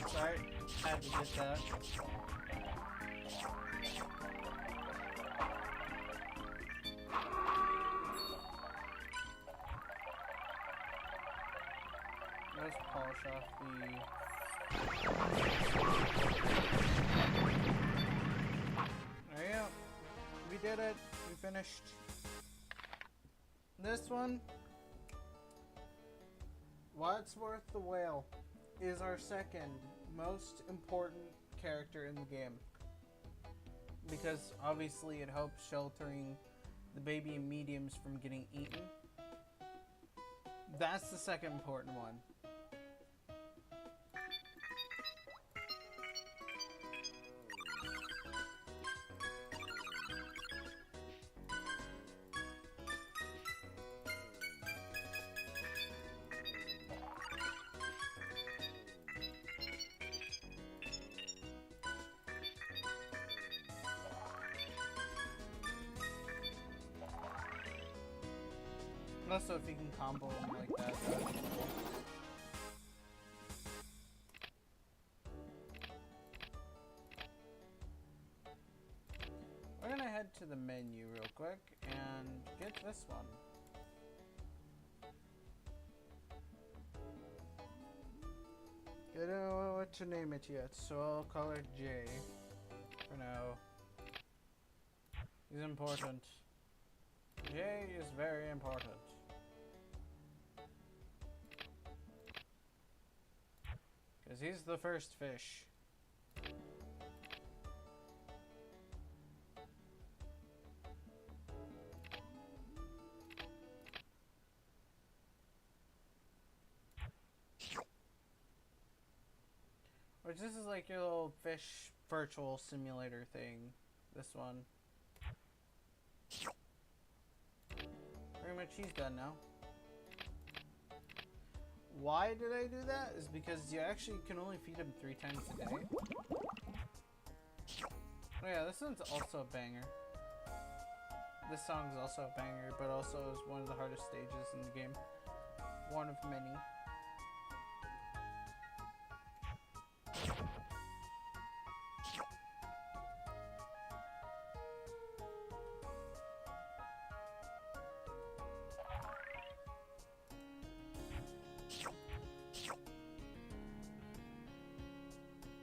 Sorry, had to get that. Let's polish off the... There you go. We did it. We finished. This one, Wadsworth the Whale, is our second most important character in the game. Because obviously it helps sheltering the baby and mediums from getting eaten. That's the second important one. Also, if you can combo them like that, that would be cool. We're gonna head to the menu real quick and get this one. I don't know what to name it yet, so I'll call it J for now. He's important. J is very important. Because he's the first fish. Which this is like your little fish virtual simulator thing. This one. Pretty much he's done now. Why did I do that? Is because you actually can only feed him 3 times a day. Oh yeah, this one's also a banger. This song is also a banger, but also is one of the hardest stages in the game. One of many.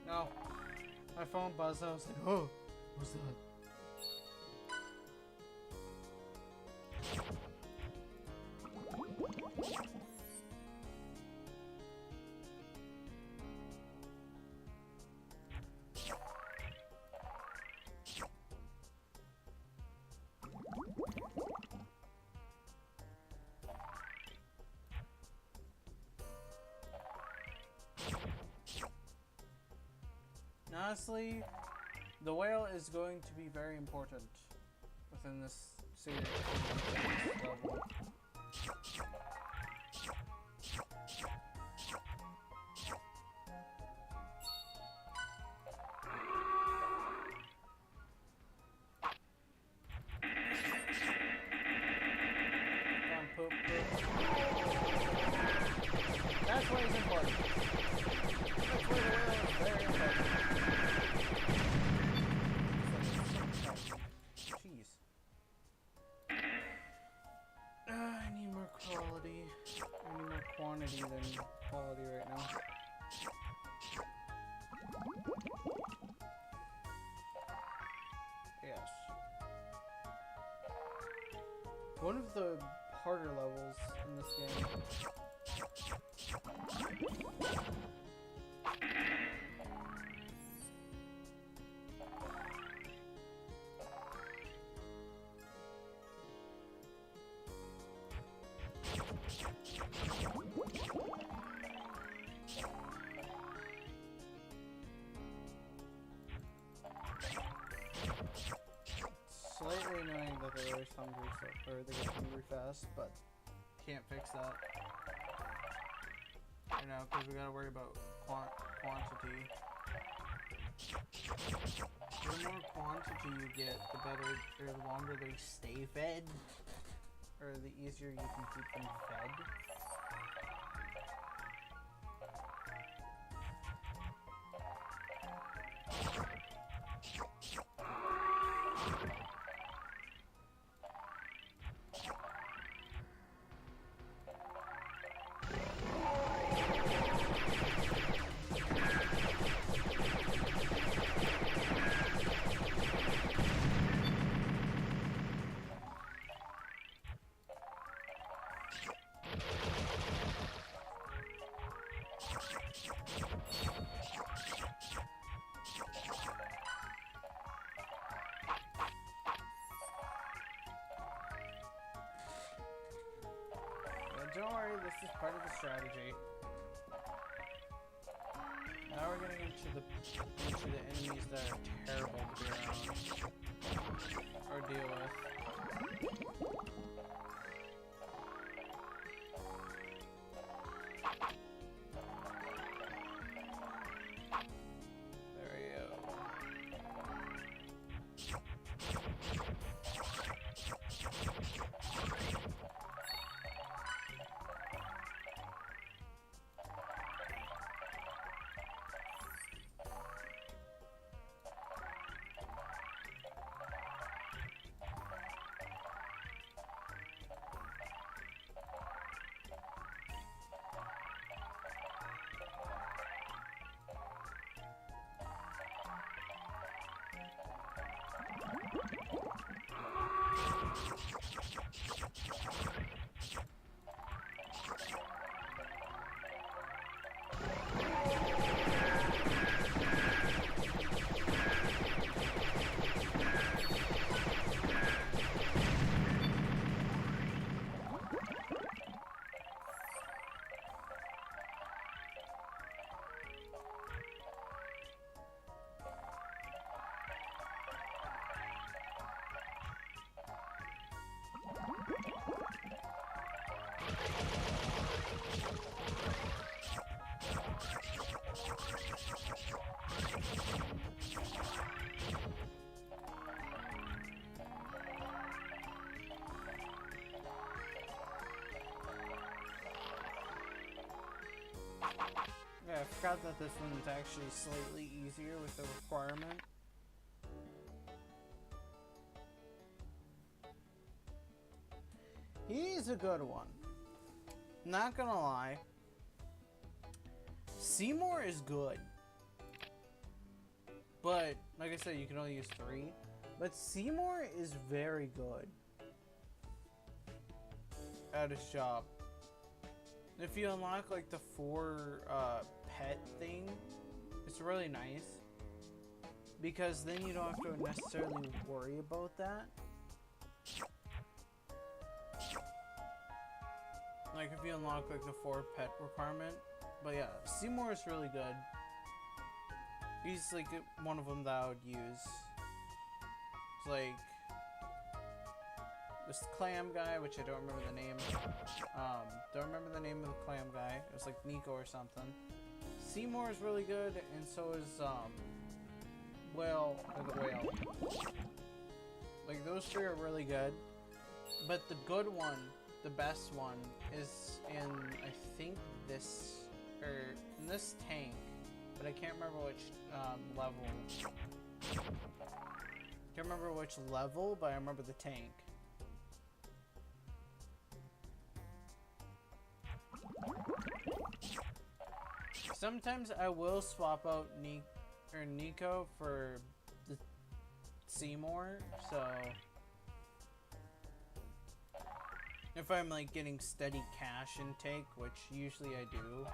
No. My phone buzzed. I was like, oh, what's that? honestly, the whale is going to be very important within this series. Level. Poop, poop. That's why it's important. That's why the whale is very important. Jeez. I need more quality. I need more quantity than quality right now. Yes. One of the harder levels in this game. Slightly annoying that they're always hungry, or they get hungry fast, but can't fix that. You know, because we gotta worry about quantity. The more quantity you get, the better, or the longer they stay fed, or the easier you can keep them fed. Don't worry, this is part of the strategy. Now we're getting into the enemies that are terrible to be around or deal with. There we go. Yeah, I forgot that this one is actually slightly easier with the requirement. He's a good one. Not gonna lie. Seymour is good. But, like I said, you can only use 3. But Seymour is very good at his job. If you unlock like the 4 pet thing, it's really nice. Because then you don't have to necessarily worry about that. Like if you unlock like the 4 pet requirement. But yeah, Seymour is really good. He's like one of them that I would use. It's like this clam guy, which I don't remember the name. Don't remember the name of the clam guy. It was like Nico or something. Seymour is really good, and so is Whale, or the Whale. Like those three are really good, but the good one, the best one, is in I think this in this tank, but I can't remember which level. Can't remember which level, but I remember the tank. Sometimes I will swap out Nico for the Seymour, so if I'm like getting steady cash intake, which usually I do,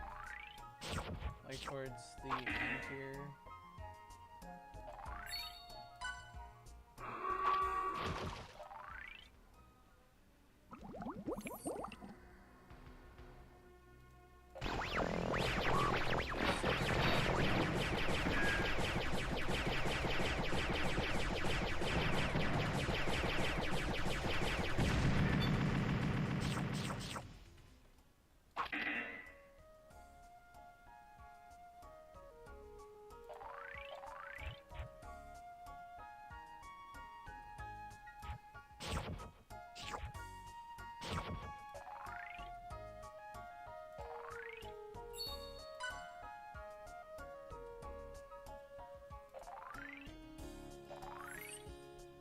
like towards the end here.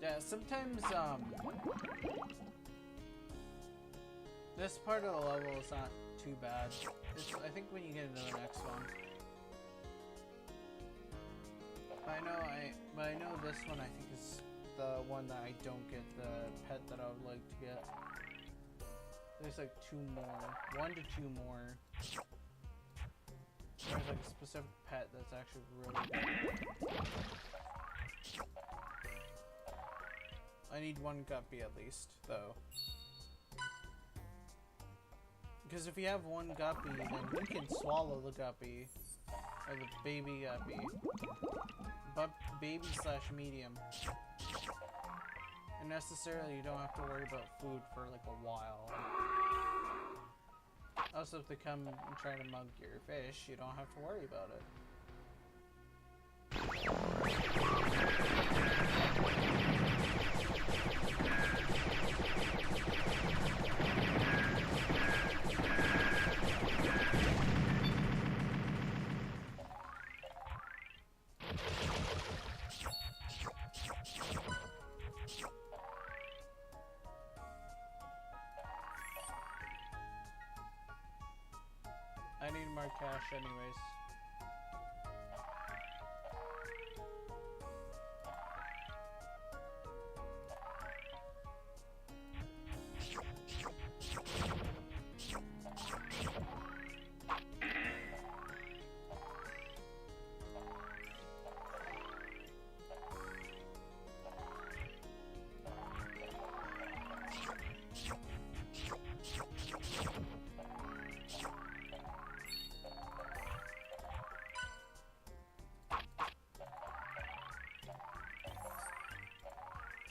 Yeah, sometimes, this part of the level is not too bad. I think when you get into the next one. But I know this one I think is the one that I don't get the pet that I would like to get. There's like 2 more. 1 to 2 more. There's like a specific pet that's actually really good. I need 1 guppy at least, though. Because if you have 1 guppy, then you can swallow the guppy. Or the baby guppy. But baby/medium. And necessarily you don't have to worry about food for like a while. Also, if they come and try to mug your fish, you don't have to worry about it. I need more cash anyways.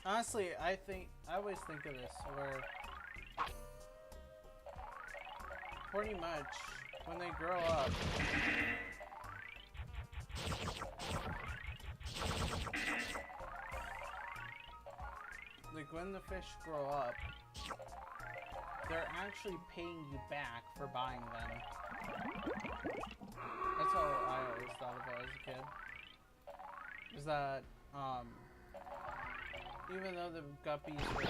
Honestly, I always think of this where pretty much when they grow up, like when the fish grow up, they're actually paying you back for buying them. That's how I always thought about it as a kid. Is that, even though the guppies were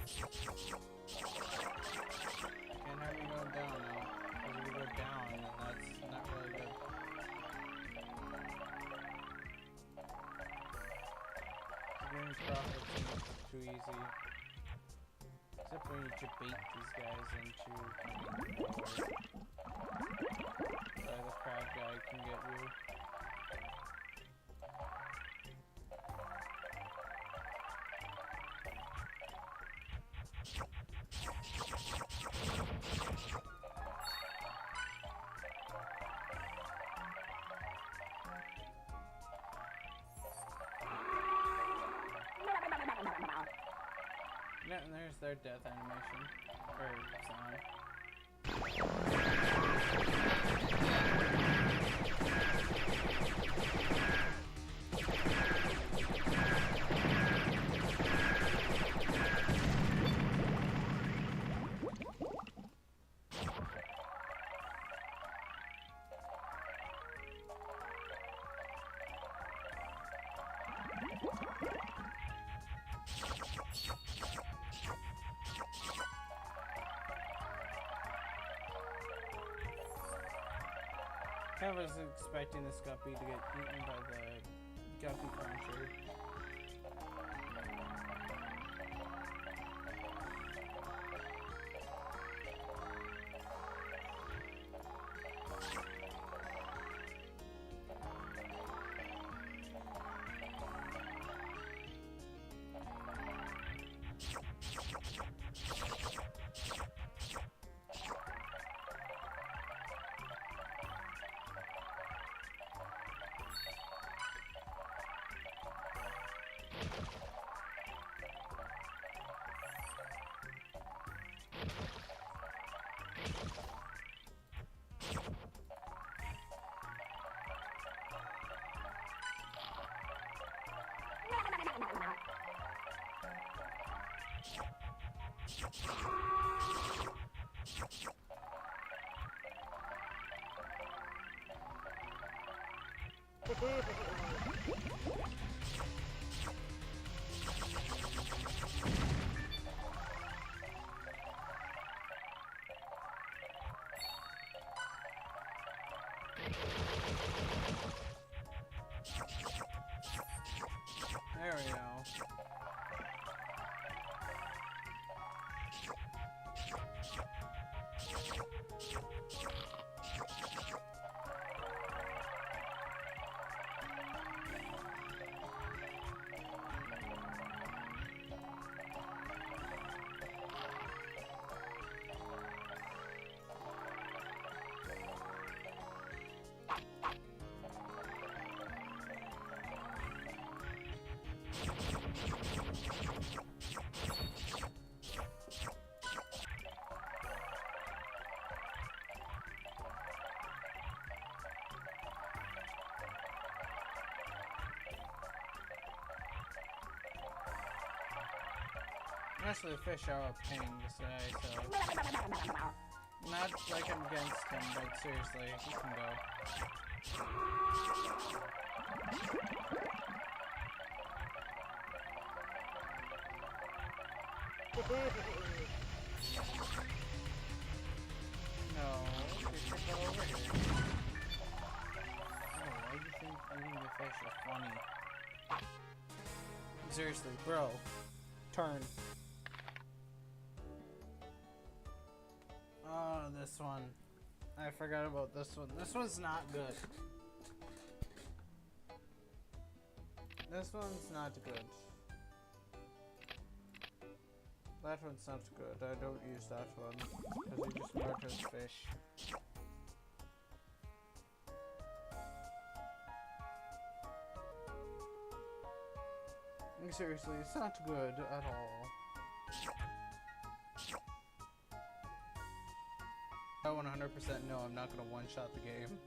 Can't have me going down now. Because if we go down, then that's not really good. Getting profits is too easy. Except when you debate these guys into coming forward. So the crab guy can get you. Yeah, and there's their death animation. Or sound. I was expecting this guppy to get eaten by the guppy cruncher. There we go. Honestly, the fish are a pain to say, so... Not like I'm against him, but seriously, he can go. No, you should go over here. Oh, why do you think eating the fish is funny? Seriously, bro. Turn. Oh, this one. I forgot about this one. This one's not good. This one's not good. That one's not good. I don't use that one. Because he just murders fish. Seriously, it's not good at all. I 100% know I'm not gonna one-shot the game.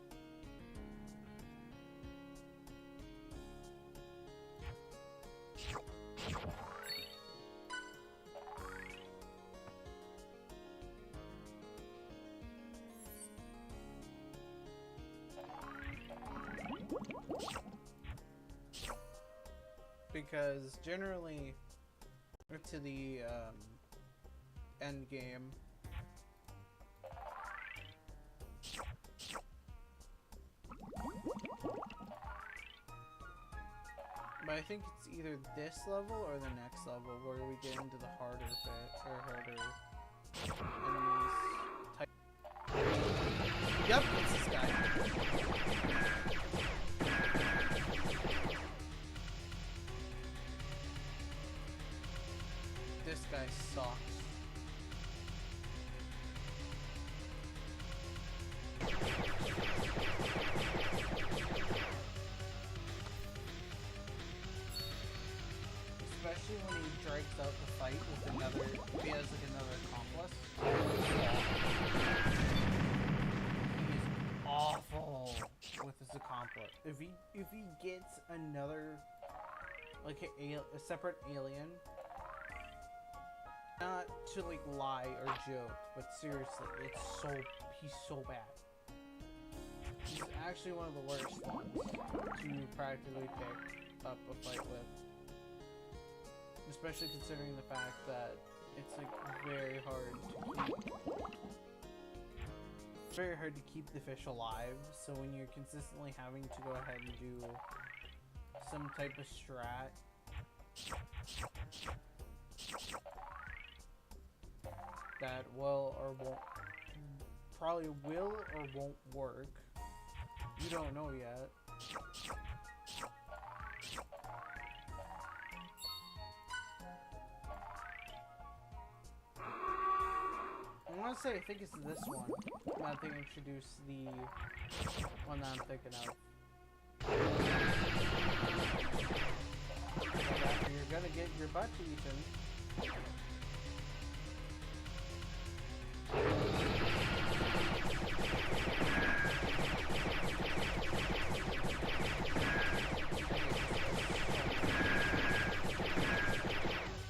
Because generally, to the end game. But I think it's either this level or the next level where we get into the harder bit, or harder enemies type. Yep, it's this guy. This guy sucks. Especially when he drags out the fight with another, if he has like another accomplice. He's awful with his accomplice. If he gets another, like a separate alien, not to like lie or joke, but seriously, he's so bad. He's actually one of the worst ones to practically pick up a fight with. Especially considering the fact that it's like very hard to keep the fish alive. So when you're consistently having to go ahead and do some type of strat that will or won't, probably will or won't work, you don't know yet. I want to say, I think it's this one that they introduced the one that I'm thinking of. After you're gonna get your butt eaten.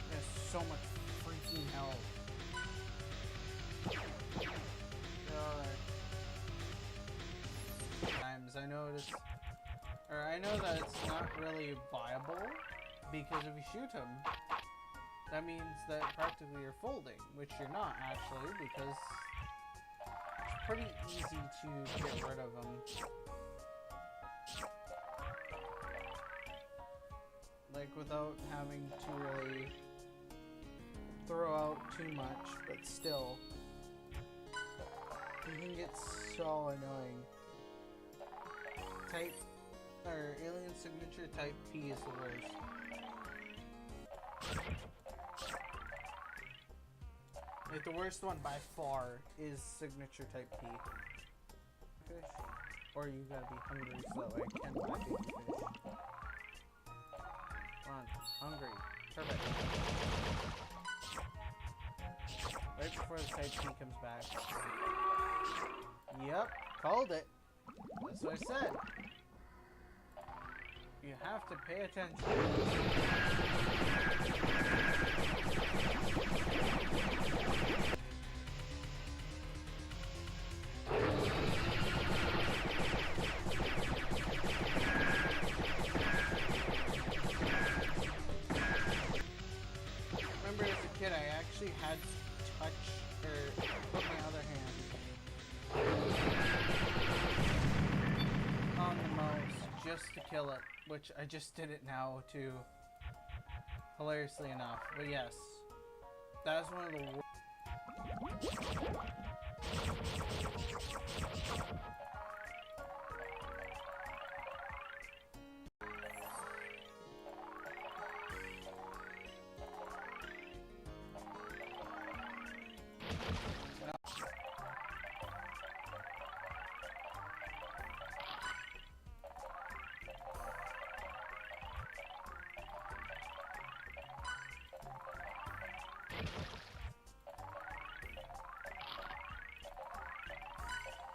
There's so much freaking hell. I know that it's not really viable, because if you shoot him, that means that practically you're folding, which you're not actually, because it's pretty easy to get rid of him. Like, without having to really throw out too much, but still, you can get so annoying. Alien signature type P is the worst. Like, the worst one by far is signature type P. Fish. Or you gotta be hungry so that way I can buy baby fish. Come on, hungry. Perfect. Right before the type P comes back. Yep, called it. That's what I said. You have to pay attention. Remember, as a kid, I actually had to touch or put my other hand on the mouse just to kill it, which I just did it now too, hilariously enough. But yes, that is one of the worst.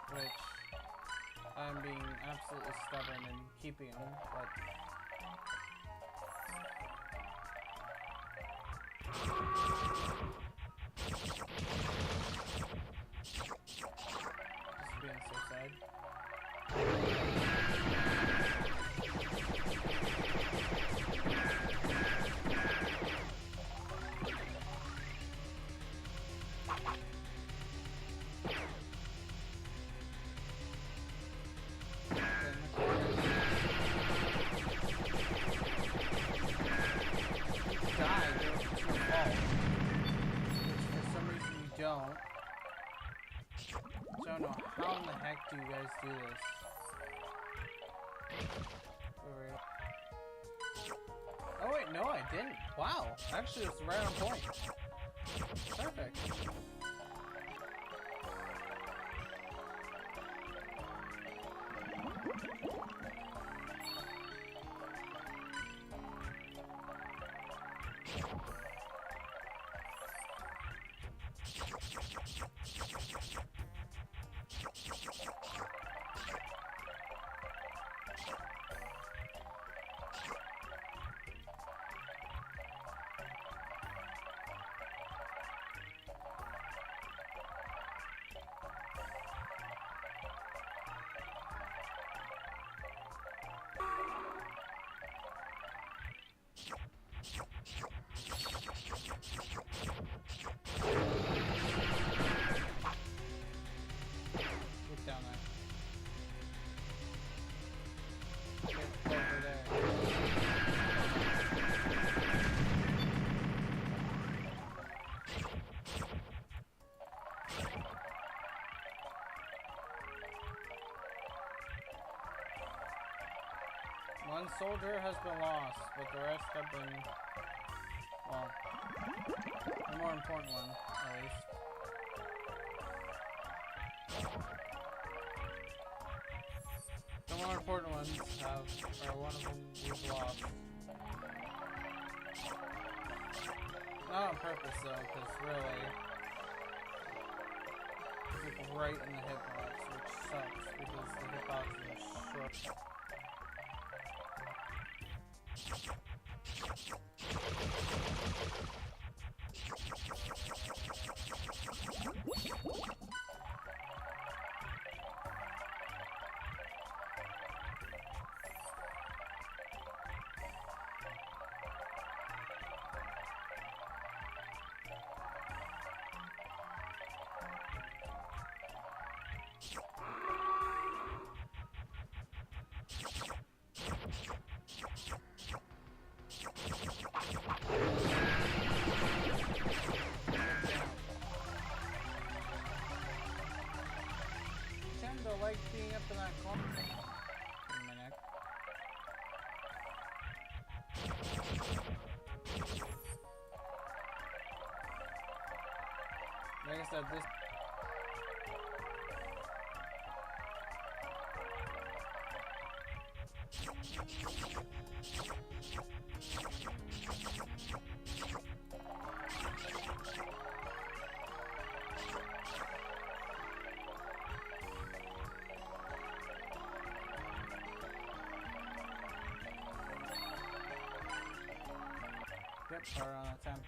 Which I'm being absolutely stubborn and keeping them, but just being so sad. do you guys do this? Oh wait, no I didn't. Wow, actually it's right on point. Perfect. One soldier has been lost, but the rest have been, well, the more important one, at least. The more important ones have, or one of them we've lost. Not on purpose though, because really, it's like right in the hitbox, which sucks, because the hitbox is short. I like being up in that corner. In my neck. Like I said, this. Yep, right around that time.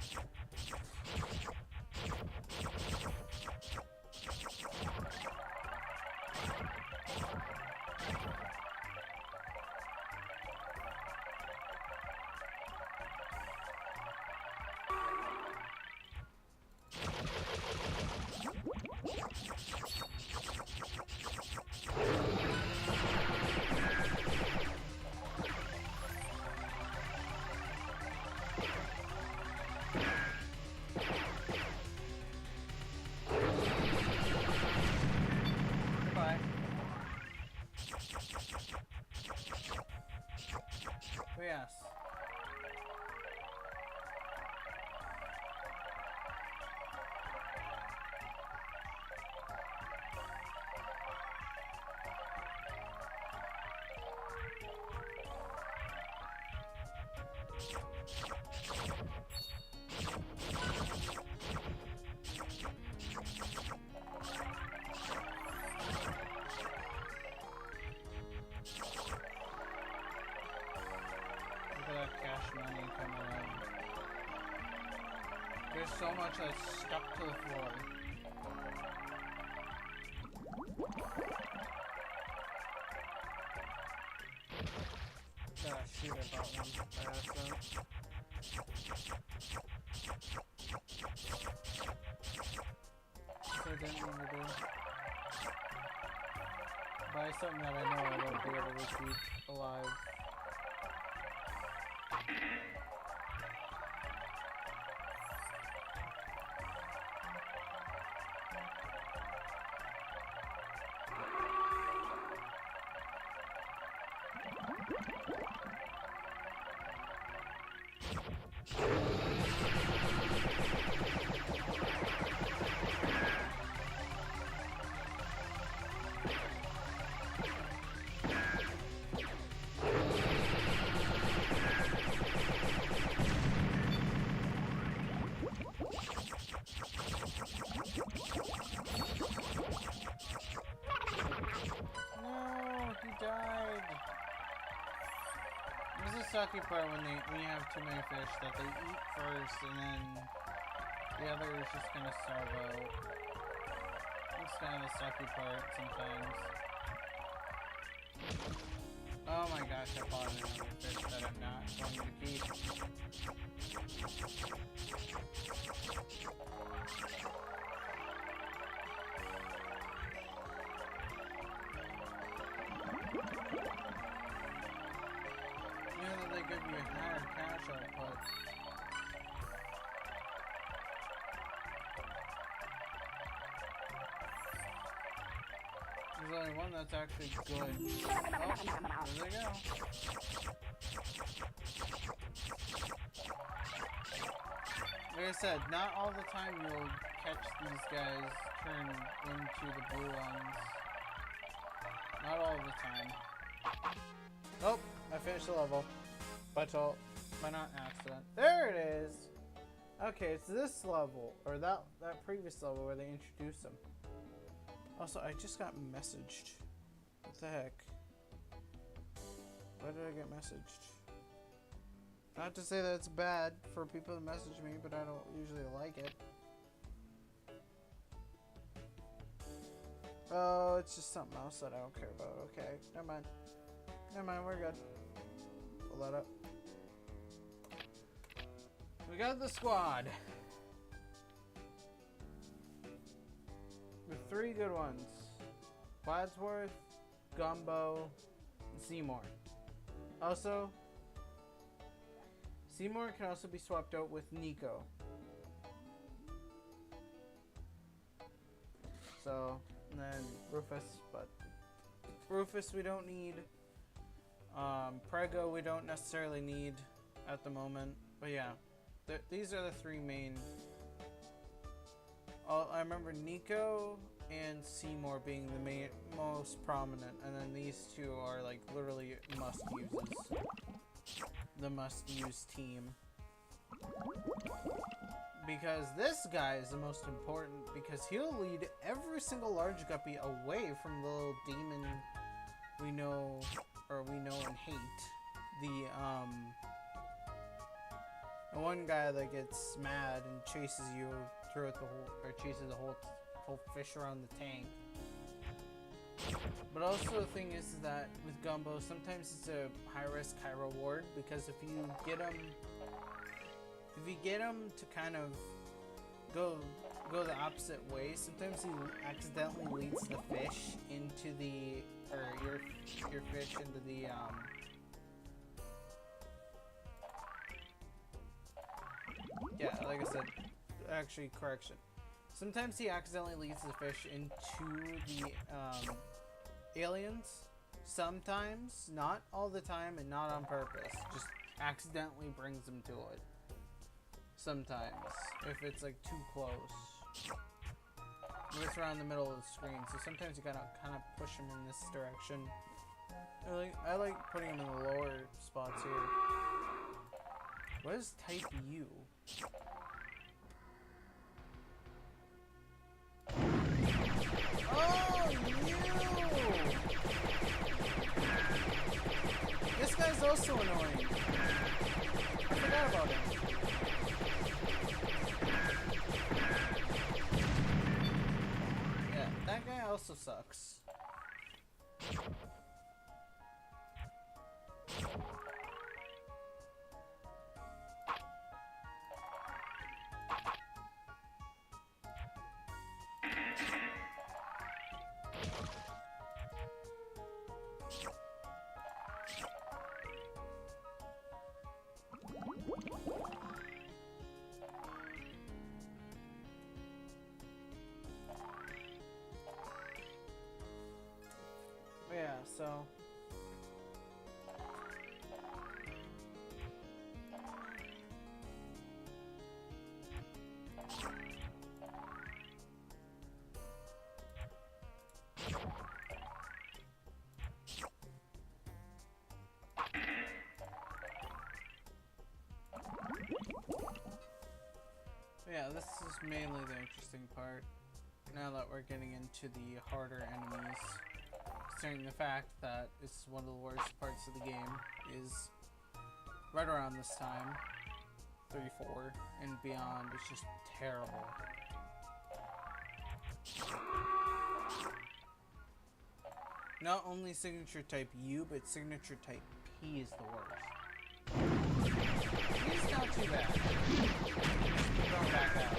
Oh, yes. Money coming in. There's so much that's stuck to the floor. Gotta shoot about one by accident. So I didn't mean to do. Buy something that I know I won't be able to keep alive. sucky part when you have too many fish that they eat first and then the other is just gonna starve out. That's kind of the sucky part sometimes. Oh my gosh, I bought another fish that I'm not going to keep. Yeah, that they give you a higher cash output. There's only one that's actually good. Oh, there they go. Like I said, not all the time you'll catch these guys turn into the blue ones. Not all the time. Oh, I finished the level. By not accident. There it is! Okay, it's this level, or that previous level where they introduced them. Also, I just got messaged. What the heck? Why did I get messaged? Not to say that it's bad for people to message me, but I don't usually like it. Oh, it's just something else that I don't care about. Okay, never mind. Never mind, we're good. Pull that up. We got the squad. With 3 good ones. Wadsworth, Gumbo, and Seymour. Also, Seymour can also be swapped out with Nico. So, and then Rufus, but Rufus we don't need. Prego we don't necessarily need at the moment. But yeah, these are the 3 main. I remember Nico and Seymour being the most prominent, and then these 2 are like literally must-uses. The must-use team. Because this guy is the most important, because he'll lead every single large guppy away from the little demon we know and hate. The one guy that gets mad and chases you throughout the whole, or chases the whole fish around the tank. But also the thing is that with Gumbo, sometimes it's a high risk, high reward, because if you get him to kind of go the opposite way, sometimes he accidentally leads the fish into the, or your fish into the yeah, like I said, actually, correction. Sometimes he accidentally leads the fish into the aliens. Sometimes, not all the time, and not on purpose. Just accidentally brings them to it. Sometimes, if it's like too close. It's around the middle of the screen, so sometimes you gotta kind of push them in this direction. I like putting them in the lower spots here. What is type U? Oh, you! This guy's also annoying. I forgot about him. Yeah, that guy also sucks. Yeah, so yeah, this is mainly the interesting part. Now that we're getting into the harder enemies. Considering the fact that it's one of the worst parts of the game is right around this time. 3, 4, and beyond is just terrible. Not only signature type U, but signature type P is the worst. It's not too bad. Going back out.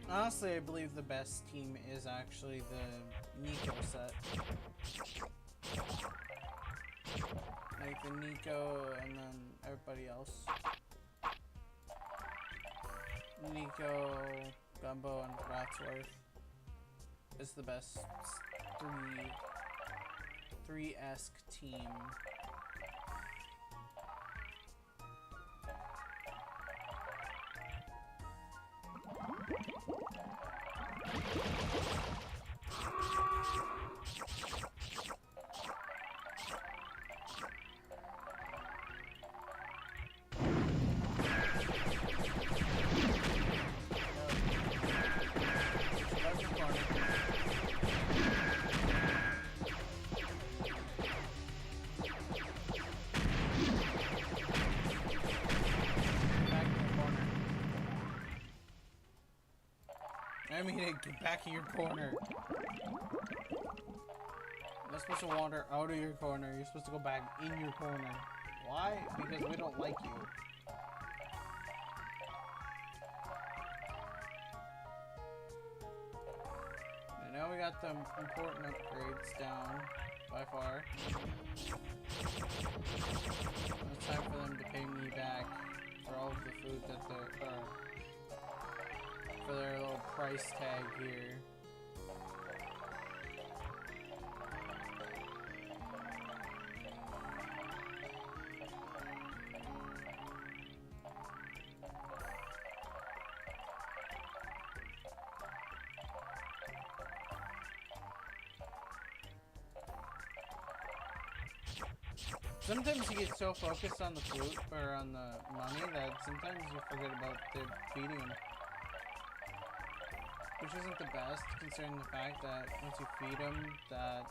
Honestly, I believe the best team is actually the Nico set. Like the Nico and then everybody else. Nico, Gumbo, and Wadsworth is the best three-esque team. I mean, get back in your corner. You're not supposed to wander out of your corner. You're supposed to go back in your corner. Why? Because we don't like you. And now we got the important upgrades down by far. It's time for them to pay me back for all of the food that they're... for their little price tag here. Sometimes you get so focused on the food or on the money that sometimes you forget about feeding them. Which isn't the best, considering the fact that once you feed them, that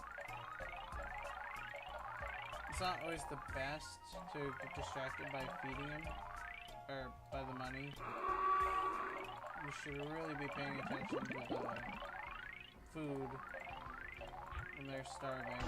it's not always the best to get distracted by feeding them, or by the money. You should really be paying attention to the food when they're starving.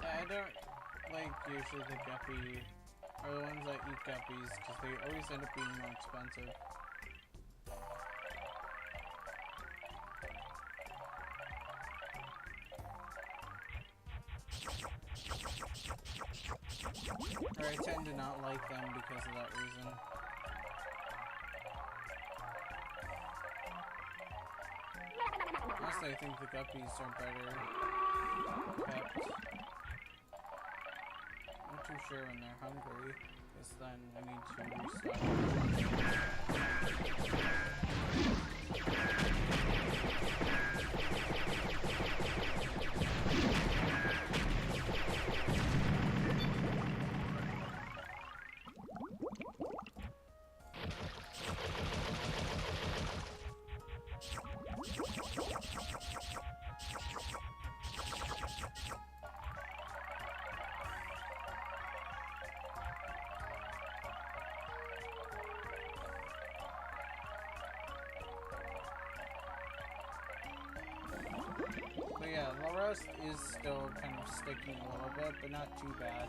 I don't like usually the guppy, or the ones that eat guppies, because they always end up being more expensive. Or I tend to not like them because of that reason. Honestly, I think the guppies are better kept. I'm not too sure when they're hungry, this, then we need to restart. But yeah, the rust is still kind of sticking a little bit, but not too bad.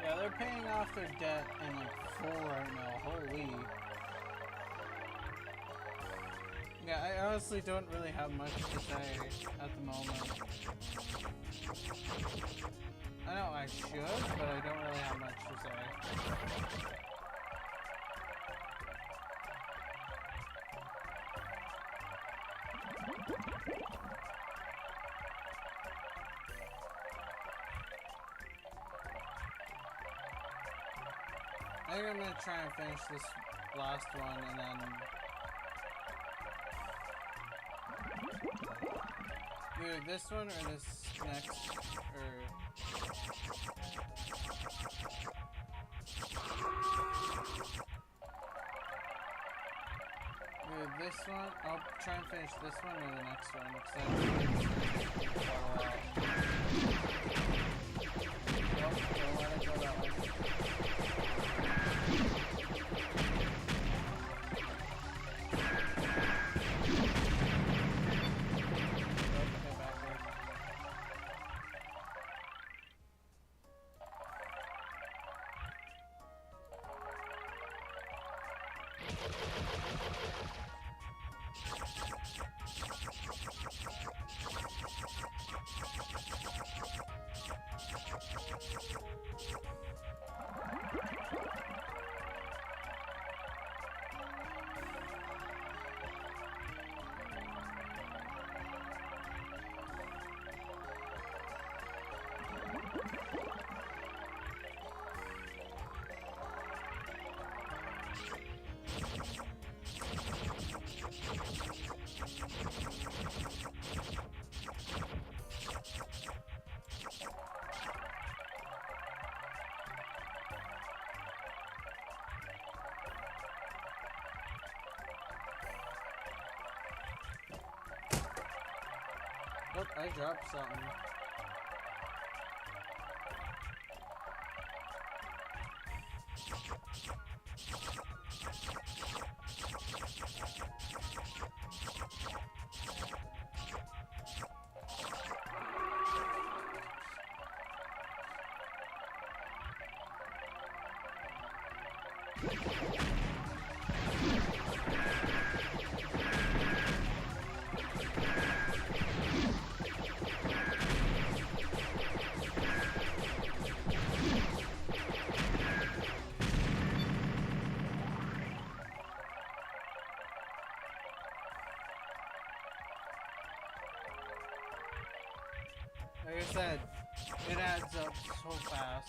Yeah, they're paying off their debt in like full right now. Holy. Yeah, I honestly don't really have much to say at the moment. I know I should, but I don't really have much to say. I think I'm gonna try and finish this last one and then either this one or this next, or either this one. I'll try and finish this one or the next one because nope, don't let it go that way. Look, I dropped something. Like I said, it adds up so fast.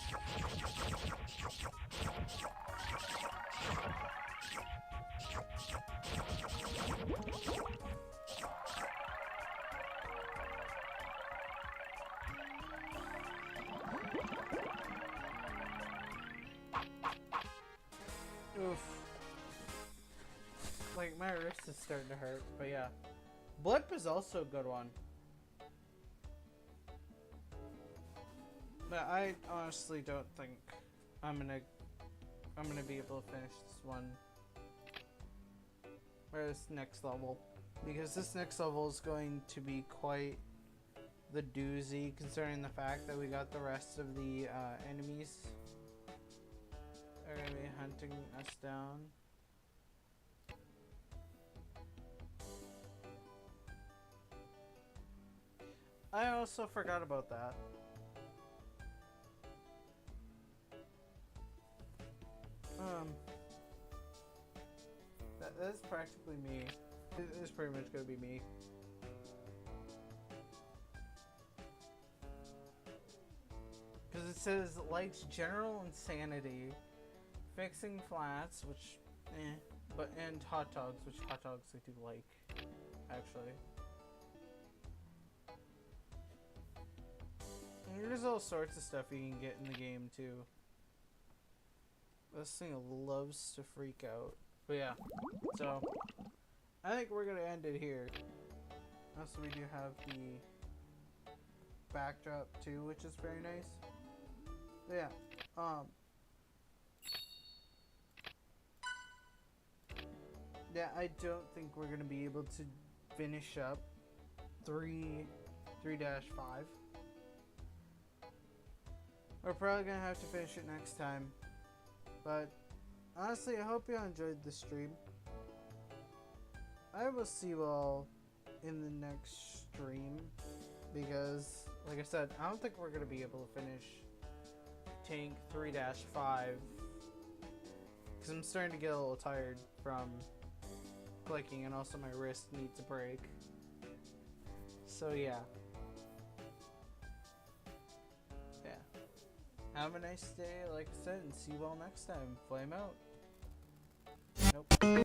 Oof. Like, my wrist is starting to hurt, but yeah. Blip is also a good one. But I honestly don't think I'm gonna be able to finish this one. Or this next level. Because this next level is going to be quite the doozy, considering the fact that we got the rest of the enemies are gonna be hunting us down. I also forgot about that. That's practically me. It is pretty much gonna be me. Because it says likes general insanity, fixing flats, which and hot dogs, which hot dogs I do like, actually. And there's all sorts of stuff you can get in the game too. This thing loves to freak out. But yeah, so I think we're gonna end it here. Also, we do have the backdrop too, which is very nice. But yeah, yeah, I don't think we're gonna be able to finish up 3-5. We're probably gonna have to finish it next time. But honestly, I hope you enjoyed the stream. I will see you all in the next stream, because, like I said, I don't think we're going to be able to finish Tank 3-5, because I'm starting to get a little tired from clicking, and also my wrist needs a break. So yeah. Have a nice day, like I said, and see you all next time. Flame out. Nope.